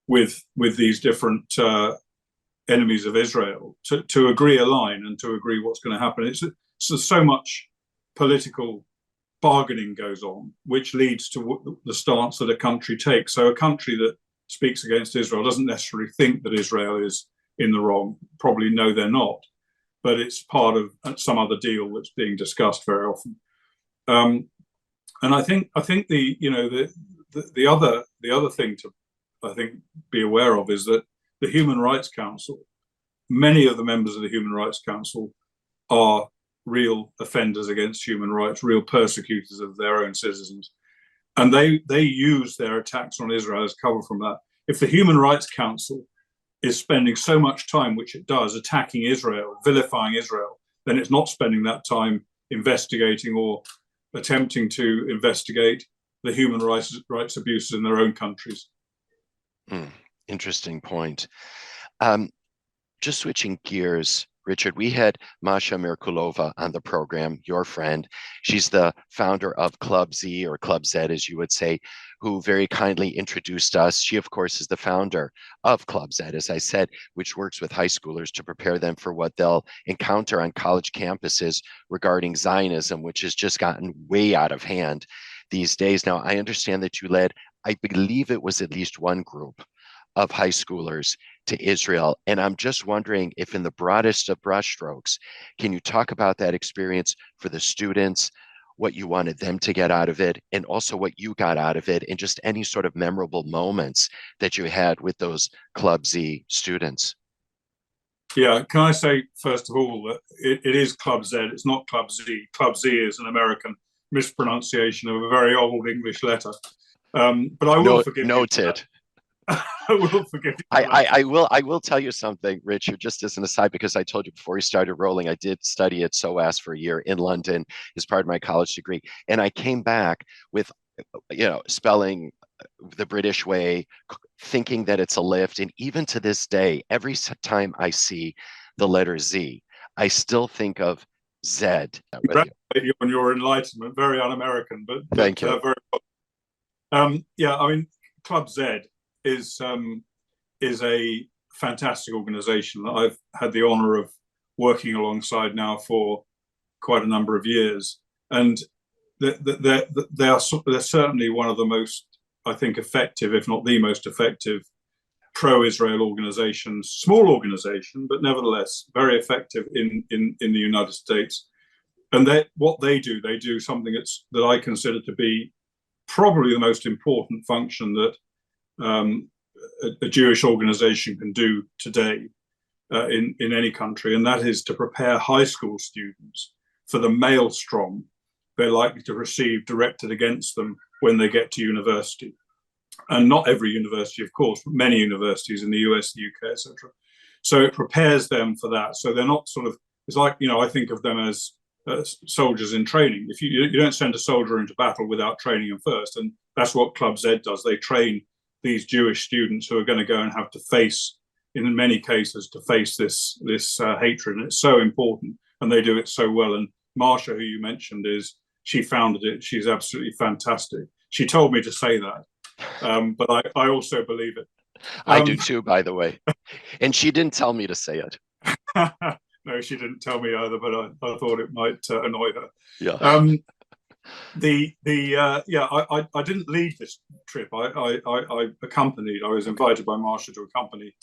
with these different enemies of Israel to agree a line and to agree what's going to happen. So much political bargaining goes on, which leads to the stance that a country takes. So a country that speaks against Israel doesn't necessarily think that Israel is in the wrong. Probably no, they're not, but it's part of some other deal that's being discussed very often. And I think the other thing to, I think, be aware of is that the Human Rights Council, many of the members of the Human Rights Council are real offenders against human rights, real persecutors of their own citizens. And they use their attacks on Israel as cover from that. If the Human Rights Council is spending so much time, which it does, attacking Israel, vilifying Israel, then it's not spending that time investigating or attempting to investigate the human rights abuses in their own countries. Interesting point. Just switching gears Richard, we had Masha Merkulova on the program, your friend. She's the founder of Club Z, or Club Z, as you would say, who very kindly introduced us. She, of course, is the founder of Club Z, as I said, which works with high schoolers to prepare them for what they'll encounter on college campuses regarding Zionism, which has just gotten way out of hand these days. Now, I understand that you led, I believe it was at least one group of high schoolers to Israel. And I'm just wondering if, in the broadest of brushstrokes, can you talk about that experience for the students, what you wanted them to get out of it, and also what you got out of it, and just any sort of memorable moments that you had with those Club Z students? Yeah, can I say, first of all, that it is Club Z, it's not Club Z. Club Z is an American mispronunciation of a very old English letter. But I will forgive you. Noted. I will forgive you. I will tell you something, Richard, just as an aside, because I told you before we started rolling, I did study at SOAS for a year in London as part of my college degree. And I came back with, spelling the British way, thinking that it's a lift. And even to this day, every time I see the letter Z, I still think of Z. Congratulate you on your enlightenment. Very un-American, but thank you. Yeah, I mean, Club Z is a fantastic organization that I've had the honor of working alongside now for quite a number of years, and they're certainly one of the most, I think, effective, if not the most effective, pro-Israel organizations. Small organization, but nevertheless very effective in the United States. And what they do something that I consider to be probably the most important function that a Jewish organization can do today in any country, and that is to prepare high school students for the maelstrom they're likely to receive directed against them when they get to university. And not every university, of course, but many universities in the US, the UK, etc. So it prepares them for that. So they're not sort of, it's like, I think of them as soldiers in training. If you don't send a soldier into battle without training them first, and that's what Club Z does. They train these Jewish students who are going to go and have to face, in many cases, to face this hatred. And it's so important, and they do it so well. And Marsha, who you mentioned, she founded it. She's absolutely fantastic. She told me to say that, but I also believe it. I do too, by the way. And she didn't tell me to say it. No, she didn't tell me either, but I thought it might annoy her. Yeah. I didn't lead this trip. I accompanied. I was invited by Marsha to accompany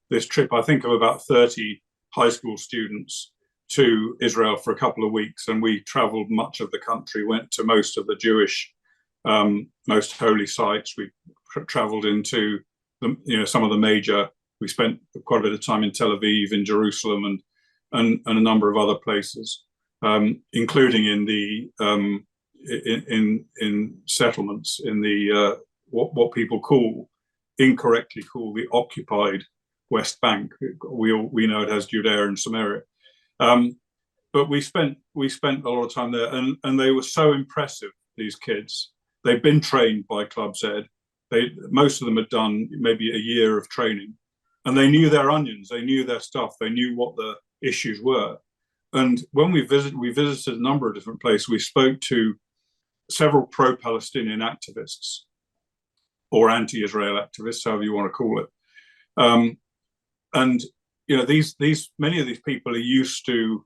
this trip. I think of about 30 high school students to Israel for a couple of weeks, and we traveled much of the country, went to most of the Jewish most holy sites. We traveled into some of the major. We spent quite a bit of time in Tel Aviv, in Jerusalem, and a number of other places, including in the in settlements in the what people incorrectly call the occupied West Bank. We know it as Judea and Samaria. But we spent a lot of time there, and they were so impressive, these kids. They've been trained by Club Z. Most of them had done maybe a year of training, and they knew their onions, they knew their stuff, they knew what the issues were. And when we visited a number of different places. We spoke to several pro-Palestinian activists, or anti-Israel activists, however you want to call it. And many of these people are used to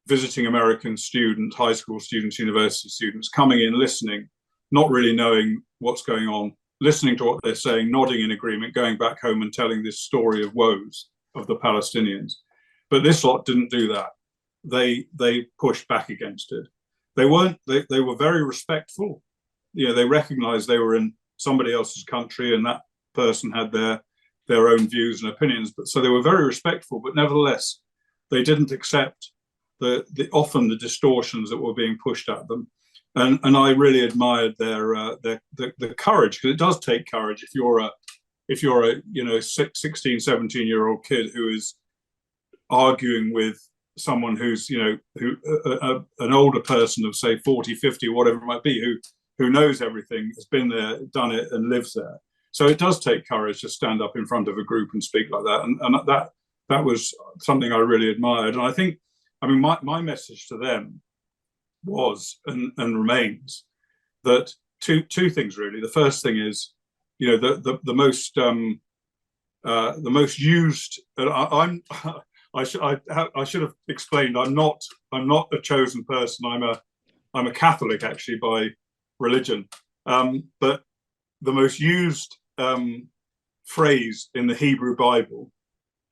visiting American students, high school students, university students, coming in, listening, not really knowing what's going on, listening to what they're saying, nodding in agreement, going back home and telling this story of woes of the Palestinians. But this lot didn't do that. They pushed back against it. They were very respectful. They recognized they were in somebody else's country, and that person had their own views and opinions. But so they were very respectful, but nevertheless, they didn't accept often the distortions that were being pushed at them. And I really admired the courage, because it does take courage if you're a 16, 17-year-old kid who is arguing with someone who's an older person of, say, 40, 50, whatever it might be, who knows everything, has been there, done it, and lives there. So it does take courage to stand up in front of a group and speak like that. And that was something I really admired. And I think, I mean, my message to them was and remains that two things really. The first thing is, the most used. I should have explained. I'm not a chosen person. I'm a Catholic actually by religion. But the most used phrase in the Hebrew Bible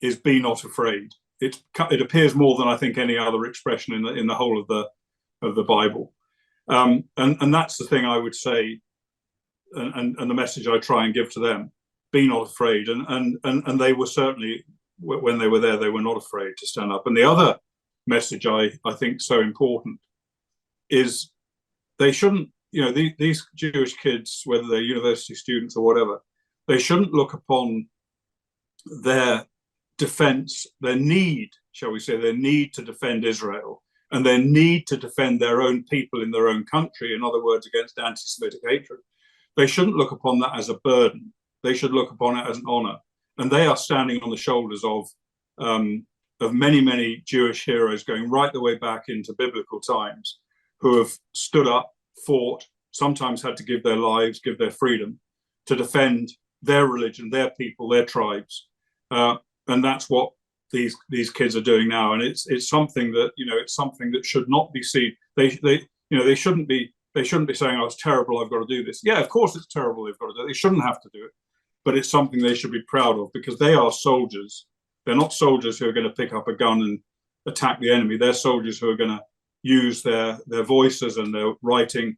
is "Be not afraid." It appears more than I think any other expression in the whole of the Bible, and that's the thing I would say, and the message I try and give to them: be not afraid. And they were certainly, when they were there, they were not afraid to stand up. And the other message I think so important is they shouldn't, these Jewish kids, whether they're university students or whatever, they shouldn't look upon their defense, their need, shall we say, their need to defend Israel and their need to defend their own people in their own country, in other words, against anti-Semitic hatred. They shouldn't look upon that as a burden. They should look upon it as an honor. And they are standing on the shoulders of many, many Jewish heroes going right the way back into biblical times, who have stood up, fought, sometimes had to give their lives, give their freedom to defend their religion, their people, their tribes. And that's what these kids are doing now. And it's something that, it's something that should not be seen. They shouldn't be saying, "Oh, it's terrible, I've got to do this." Yeah, of course it's terrible, they've got to do it. They shouldn't have to do it. But it's something they should be proud of, because they are soldiers. They're not soldiers who are going to pick up a gun and attack the enemy. They're soldiers who are going to use their voices and their writing,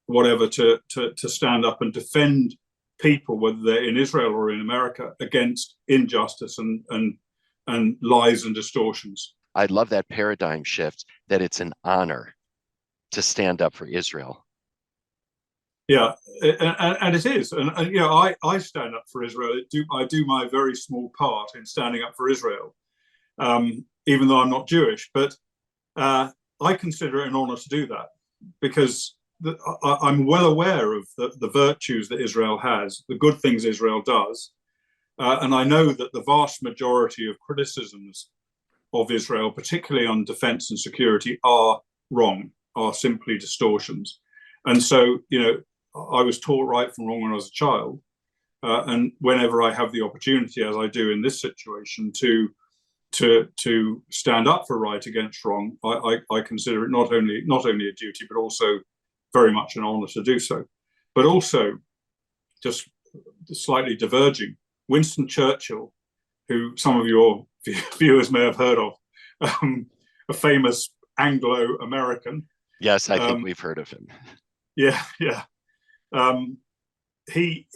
whatever, to stand up and defend people, whether they're in Israel or in America, against injustice and lies and distortions. I love that paradigm shift, that it's an honor to stand up for Israel. Yeah, and it is. And I stand up for Israel. I do my very small part in standing up for Israel, even though I'm not Jewish. But I consider it an honor to do that, because I'm well aware of the virtues that Israel has, the good things Israel does. And I know that the vast majority of criticisms of Israel, particularly on defense and security, are wrong, are simply distortions. And so, I was taught right from wrong when I was a child. And whenever I have the opportunity, as I do in this situation, to stand up for right against wrong, I consider it not only a duty, but also very much an honor to do so. But also, just slightly diverging, Winston Churchill, who some of your viewers may have heard of, a famous Anglo-American. Yes, I think we've heard of him. Yeah. He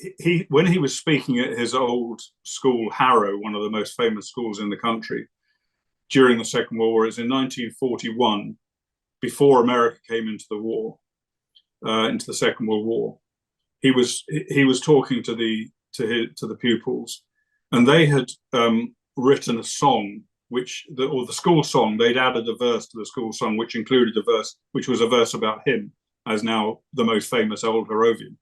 when he was speaking at his old school, Harrow, one of the most famous schools in the country, during the Second World War, it's in 1941, before America came into the war, into the Second World War. He was talking to the pupils, and they had written a song, the school song. They'd added a verse to the school song, which included a verse, which was a verse about him as now the most famous old Harrovian.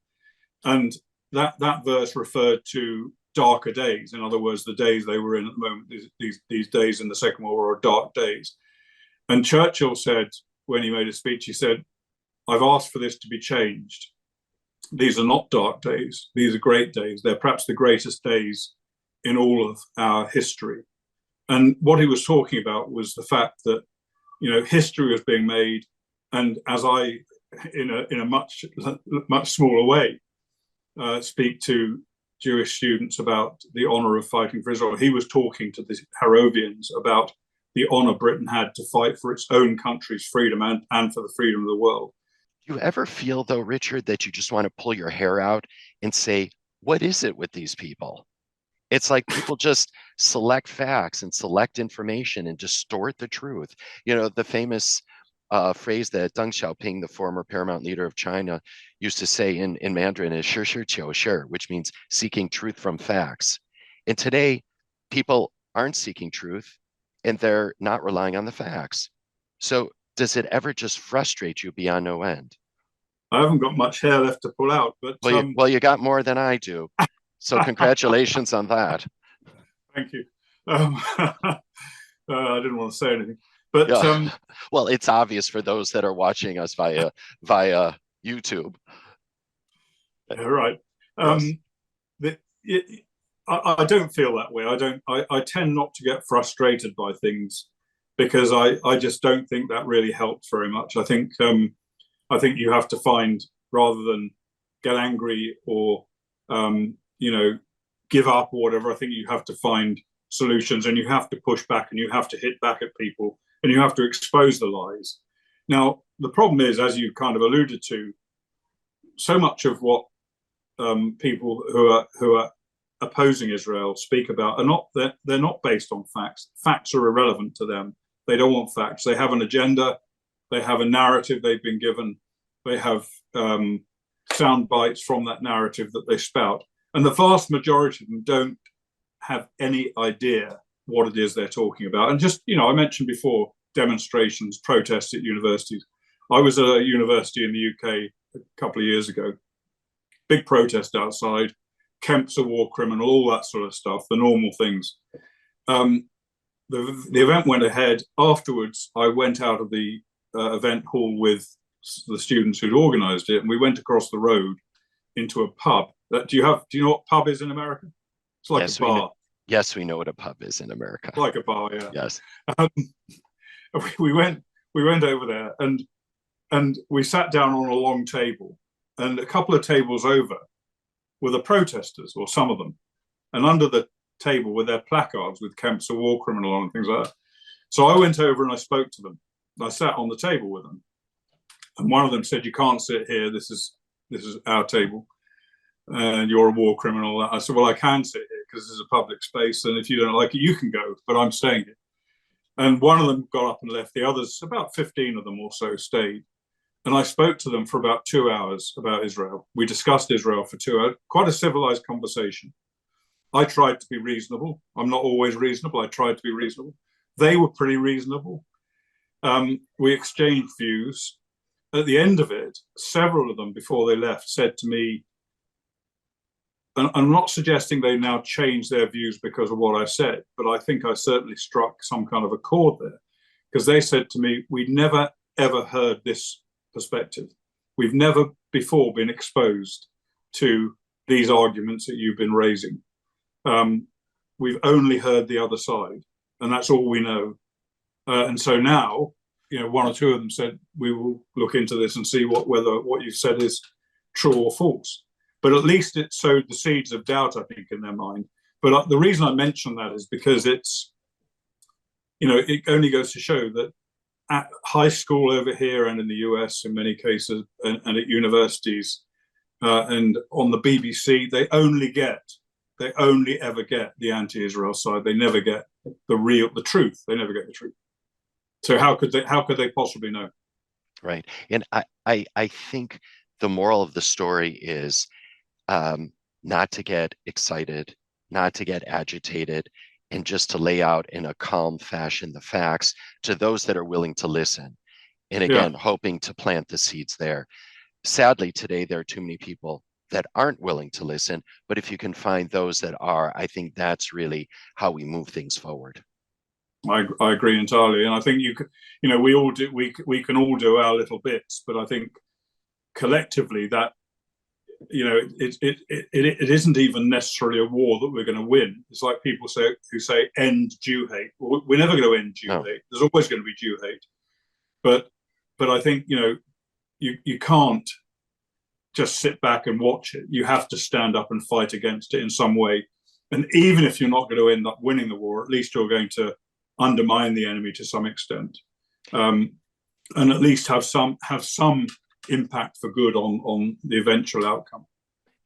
And that verse referred to darker days. In other words, the days they were in at the moment, these days in the Second World War are dark days. And Churchill said, when he made a speech, he said, "I've asked for this to be changed. These are not dark days. These are great days. They're perhaps the greatest days in all of our history." And what he was talking about was the fact that, history was being made. And as I, in a much smaller way, speak to Jewish students about the honor of fighting for Israel, he was talking to the Harrovians about the honor Britain had to fight for its own country's freedom and for the freedom of the world. Do you ever feel, though, Richard, that you just want to pull your hair out and say, what is it with these people? It's like people just select facts and select information and distort the truth. The famous phrase that Deng Xiaoping, the former paramount leader of China, used to say in Mandarin is "shi shi qiu shi," which means seeking truth from facts. And today, people aren't seeking truth, and they're not relying on the facts. So does it ever just frustrate you beyond no end? I haven't got much hair left to pull out, but well, you got more than I do. So congratulations on that. Thank you. I didn't want to say anything, but Yeah. Well, it's obvious for those that are watching us via YouTube. yeah, right. Yes. The, it, I don't feel that way. I tend not to get frustrated by things because I just don't think that really helps very much. I think you have to find, rather than get angry or give up or whatever. I think you have to find solutions, and you have to push back, and you have to hit back at people, and you have to expose the lies. Now, the problem is, as you kind of alluded to, so much of what people who are opposing Israel speak about are not, they're not based on facts. Facts are irrelevant to them. They don't want facts. They have an agenda. They have a narrative they've been given. They have sound bites from that narrative that they spout. And the vast majority of them don't have any idea what it is they're talking about. And just, I mentioned before demonstrations, protests at universities. I was at a university in the UK a couple of years ago. Big protest outside. Kemp's a war criminal, all that sort of stuff, the normal things. The event went ahead. Afterwards, I went out of the event hall with the students who'd organised it, and we went across the road into a pub. Do you know what pub is in America? It's like a bar. Yes, we know what a pub is in America. Like a bar, yeah. Yes. We went over there, and we sat down on a long table, and a couple of tables over were the protesters, or some of them, and under the table were their placards with Kemp's a war criminal on and things like that. So I went over and I spoke to them. I sat on the table with them, and one of them said, "You can't sit here. This is our table, and you're a war criminal." I said, "Well, I can sit here because this is a public space, and if you don't like it, you can go, but I'm staying here." And one of them got up and left. The others, about 15 of them or so, stayed. And I spoke to them for about 2 hours about Israel. We discussed Israel for 2 hours, quite a civilized conversation. I tried to be reasonable. I'm not always reasonable. I tried to be reasonable. They were pretty reasonable. We exchanged views. At the end of it, several of them, before they left, said to me, and I'm not suggesting they now change their views because of what I said, but I think I certainly struck some kind of a chord there, because they said to me, "We never, ever heard this perspective. We've never before been exposed to these arguments that you've been raising. We've only heard the other side, and that's all we know. And so now, one or two of them said, we will look into this and see whether what you said is true or false." But at least it sowed the seeds of doubt, I think, in their mind. But the reason I mention that is because it's, it only goes to show that at high school over here and in the US in many cases, and at universities and on the BBC, they only ever get the anti-Israel side. They never get the truth. They never get the truth. So how could they possibly know? Right. And I think the moral of the story is not to get excited, not to get agitated, and just to lay out in a calm fashion the facts to those that are willing to listen. And again, hoping to plant the seeds there. Sadly, today, there are too many people that aren't willing to listen. But if you can find those that are, I think that's really how we move things forward. I agree entirely. And I think we all do, we can all do our little bits, but I think collectively that, it isn't even necessarily a war that we're going to win. It's like people who say end Jew hate. Well, we're never going to end Jew hate. There's always going to be Jew hate. But I think, you can't just sit back and watch it. You have to stand up and fight against it in some way. And even if you're not going to end up winning the war, at least you're going to undermine the enemy to some extent, and at least have some impact for good on the eventual outcome.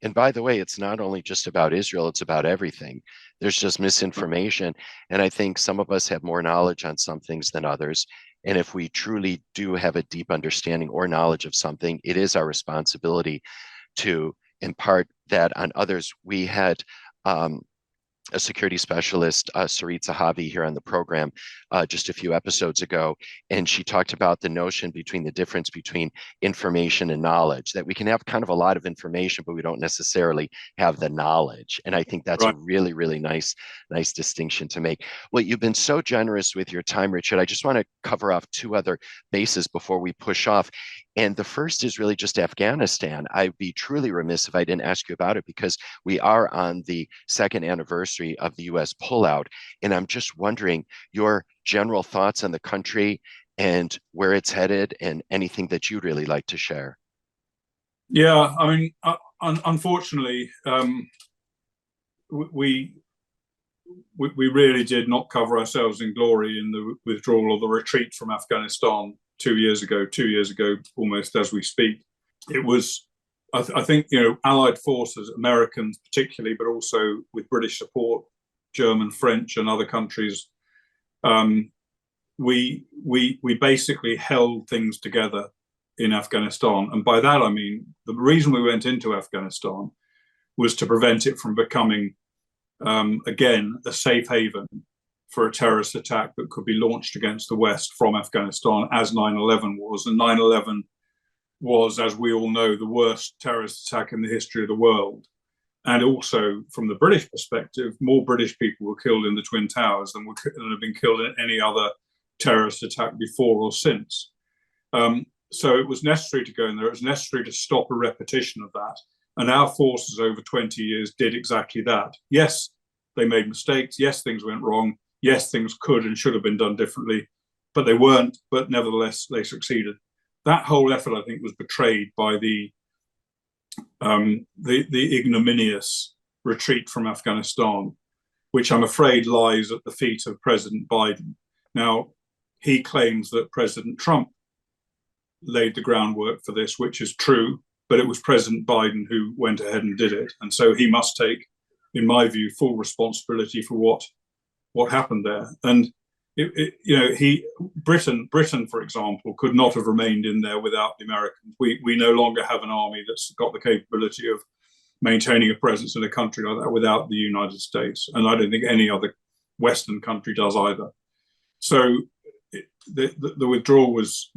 And by the way, it's not only just about Israel, it's about everything. There's just misinformation. And I think some of us have more knowledge on some things than others. And if we truly do have a deep understanding or knowledge of something, it is our responsibility to impart that on others. We had a security specialist, Sarit Zahavi, here on the program just a few episodes ago, and she talked about the notion between the difference between information and knowledge, that we can have kind of a lot of information, but we don't necessarily have the knowledge. And I think that's Right. a really, really nice distinction to make. Well, you've been so generous with your time, Richard. I just want to cover off two other bases before we push off. And the first is really just Afghanistan. I'd be truly remiss if I didn't ask you about it, because we are on the second anniversary of the US pullout. And I'm just wondering your general thoughts on the country and where it's headed, and anything that you'd really like to share. Yeah, I mean, unfortunately, we really did not cover ourselves in glory in the withdrawal or the retreat from Afghanistan 2 years ago, almost as we speak. It was, I think, Allied forces, Americans particularly, but also with British support, German, French, and other countries, we basically held things together in Afghanistan. And by that, I mean, the reason we went into Afghanistan was to prevent it from becoming, again, a safe haven for a terrorist attack that could be launched against the West from Afghanistan, as 9/11 was. And 9/11 was, as we all know, the worst terrorist attack in the history of the world. And also, from the British perspective, more British people were killed in the Twin Towers than have been killed in any other terrorist attack before or since. So it was necessary to go in there. It was necessary to stop a repetition of that. And our forces over 20 years did exactly that. Yes, they made mistakes. Yes, things went wrong. Yes, things could and should have been done differently, but they weren't. But nevertheless, they succeeded. That whole effort, I think, was betrayed by the ignominious retreat from Afghanistan, which I'm afraid lies at the feet of President Biden. Now, he claims that President Trump laid the groundwork for this, which is true, but it was President Biden who went ahead and did it. And so he must take, in my view, full responsibility for what happened there. And Britain, for example, could not have remained in there without the Americans. We no longer have an army that's got the capability of maintaining a presence in a country like that without the United States. And I don't think any other Western country does either. So the withdrawal was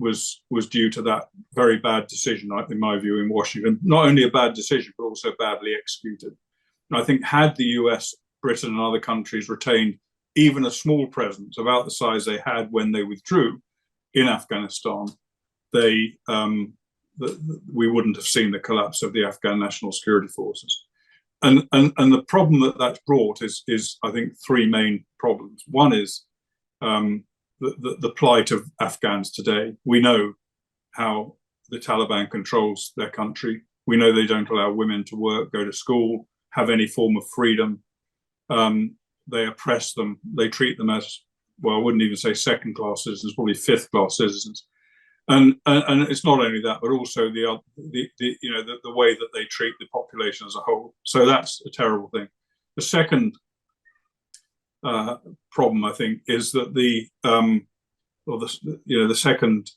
due to that very bad decision, in my view, in Washington. Not only a bad decision, but also badly executed. And I think had the US, Britain, and other countries retained even a small presence, about the size they had when they withdrew in Afghanistan, we wouldn't have seen the collapse of the Afghan National Security Forces. And the problem that's brought is I think three main problems. One is the plight of Afghans today. We know how the Taliban controls their country. We know they don't allow women to work, go to school, have any form of freedom. They oppress them. They treat them as, well, I wouldn't even say second-class citizens, probably fifth-class citizens. And it's not only that, but also the way that they treat the population as a whole. So that's a terrible thing. The second problem, I think, is that the second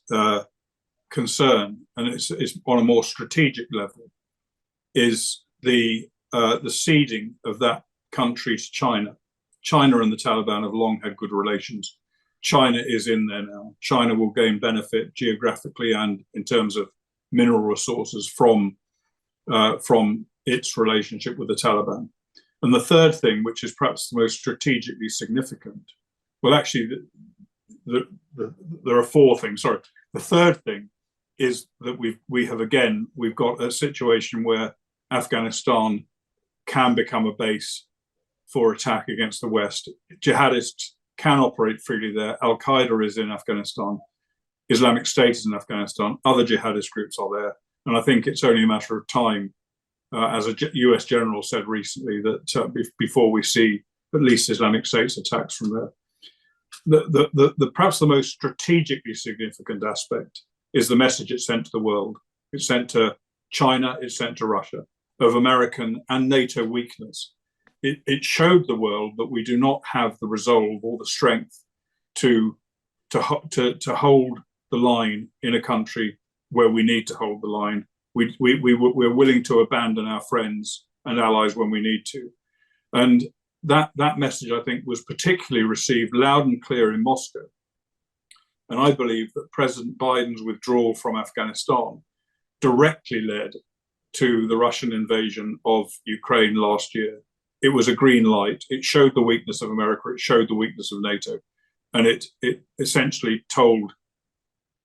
concern, and it's on a more strategic level, is the ceding of that country to China. China and the Taliban have long had good relations. China is in there now. China will gain benefit geographically and in terms of mineral resources from its relationship with the Taliban. And the third thing, which is perhaps the most strategically significant, well, actually, there are four things. Sorry. The third thing is that we've got a situation where Afghanistan can become a base for attack against the West. Jihadists can operate freely there. Al-Qaida is in Afghanistan. Islamic State is in Afghanistan. Other jihadist groups are there. And I think it's only a matter of time, as a US general said recently, that before we see at least Islamic State's attacks from there. Perhaps the most strategically significant aspect is the message it sent to the world. It sent to China, it sent to Russia, of American and NATO weakness. It showed the world that we do not have the resolve or the strength to hold the line in a country where we need to hold the line. We're willing to abandon our friends and allies when we need to. And that message, I think, was particularly received loud and clear in Moscow. And I believe that President Biden's withdrawal from Afghanistan directly led to the Russian invasion of Ukraine last year. It was a green light. It showed the weakness of America. It showed the weakness of NATO. And it essentially told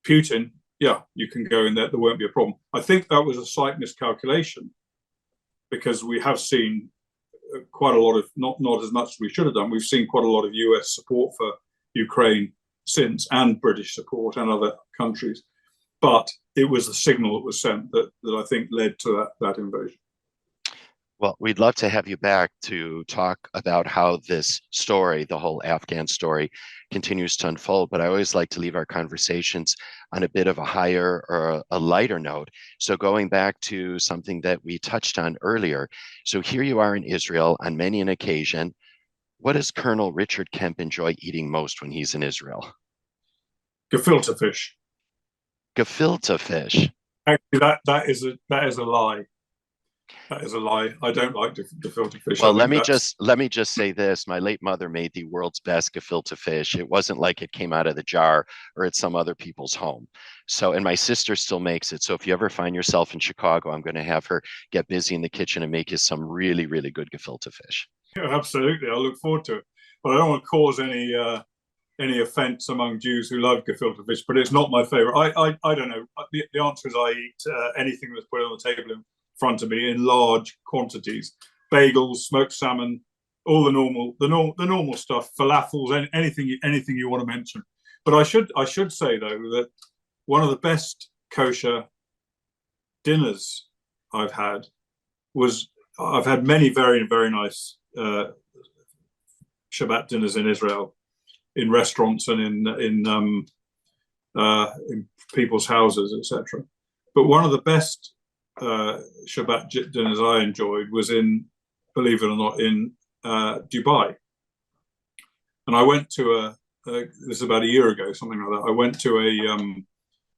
Putin, yeah, you can go in there. There won't be a problem. I think that was a slight miscalculation, because we have seen quite a lot of, not as much as we should have done. We've seen quite a lot of US support for Ukraine since, and British support and other countries. But it was the signal that was sent that I think led to that invasion. Well, we'd love to have you back to talk about how this story, the whole Afghan story, continues to unfold. But I always like to leave our conversations on a bit of a higher or a lighter note. So going back to something that we touched on earlier. So here you are in Israel on many an occasion. What does Colonel Richard Kemp enjoy eating most when he's in Israel? Gefilte fish. Gefilte fish. Actually, that is a lie. That is a lie. I don't like gefilte fish. Well, let me just say this. My late mother made the world's best gefilte fish. It wasn't like it came out of the jar or at some other people's home. So, and my sister still makes it. So if you ever find yourself in Chicago, I'm going to have her get busy in the kitchen and make you some really, really good gefilte fish. Yeah, absolutely. I look forward to it. But I don't want to cause any offense among Jews who love gefilte fish, but it's not my favorite. I don't know. The answer is I eat anything that's put on the table in front of me in large quantities. Bagels, smoked salmon, all the normal stuff, falafels, anything you want to mention. But I should say though that one of the best kosher dinners I've had I've had many very, very nice Shabbat dinners in Israel, in restaurants and in people's houses, etc. But one of the best Shabbat dinners I enjoyed was believe it or not, in Dubai. And I went to this is about a year ago, something like that. I went to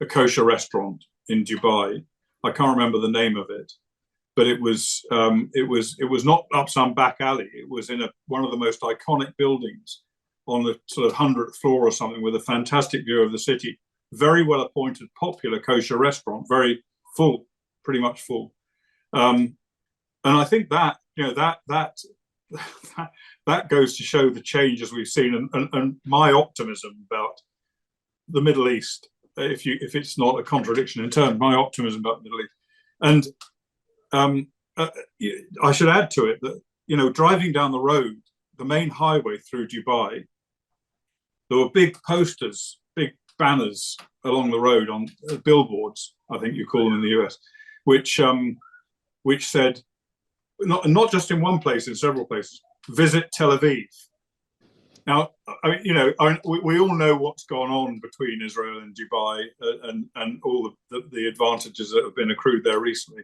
a kosher restaurant in Dubai. I can't remember the name of it, but it was not up some back alley. It was in one of the most iconic buildings on the sort of 100th floor or something, with a fantastic view of the city. Very well appointed, popular kosher restaurant, very full, pretty much full. And I think that that goes to show the changes we've seen, and my optimism about the Middle East, if it's not a contradiction in terms, my optimism about the Middle East. And I should add to it that, driving down the road, the main highway through Dubai, there were big posters, big banners along the road, on billboards, I think you call them in the US, which said, not just in one place, in several places, visit Tel Aviv. Now, we all know what's gone on between Israel and Dubai, and all the advantages that have been accrued there recently.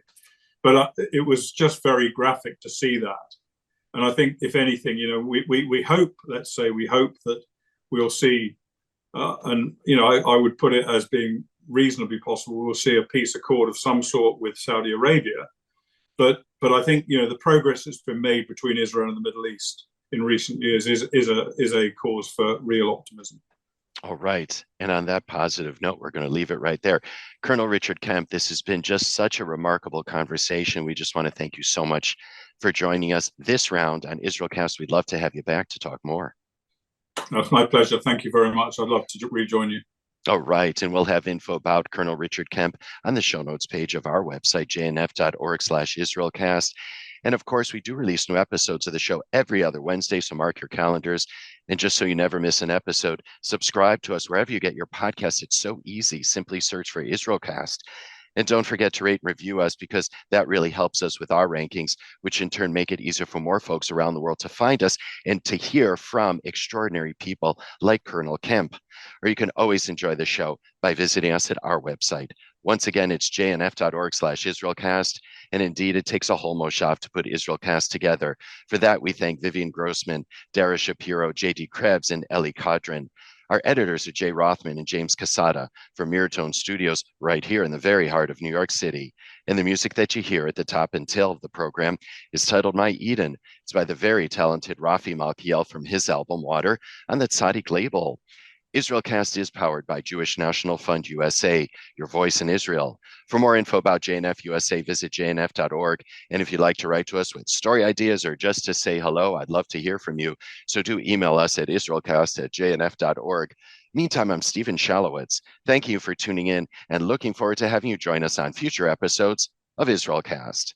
But it was just very graphic to see that. And I think, if anything, we hope, let's say we hope that we'll see, I would put it as being reasonably possible, we'll see a peace accord of some sort with Saudi Arabia. But I think, the progress that's been made between Israel and the Middle East in recent years is a cause for real optimism. All right. And on that positive note, we're going to leave it right there. Colonel Richard Kemp, this has been just such a remarkable conversation. We just want to thank you so much for joining us this round on IsraelCast. We'd love to have you back to talk more. That's my pleasure. Thank you very much. I'd love to rejoin you. All right. And we'll have info about Colonel Richard Kemp on the show notes page of our website, jnf.org/IsraelCast. And of course, we do release new episodes of the show every other Wednesday, so mark your calendars. And just so you never miss an episode, subscribe to us wherever you get your podcasts. It's so easy. Simply search for IsraelCast. And don't forget to rate and review us, because that really helps us with our rankings, which in turn make it easier for more folks around the world to find us and to hear from extraordinary people like Colonel Kemp. Or you can always enjoy the show by visiting us at our website. Once again, it's jnf.org/IsraelCast. And indeed, it takes a whole moshav to put IsraelCast together. For that, we thank Vivian Grossman, Dara Shapiro, JD Krebs, and Ellie Kodrin. Our editors are Jay Rothman and James Casada from Miratone Studios right here in the very heart of New York City. And the music that you hear at the top and tail of the program is titled My Eden. It's by the very talented Rafi Malkiel from his album Water on the Tzaddik label. IsraelCast is powered by Jewish National Fund USA, your voice in Israel. For more info about JNF USA, visit jnf.org. And if you'd like to write to us with story ideas or just to say hello, I'd love to hear from you. So do email us at israelcast@jnf.org. Meantime, I'm Steven Shalowitz. Thank you for tuning in and looking forward to having you join us on future episodes of IsraelCast.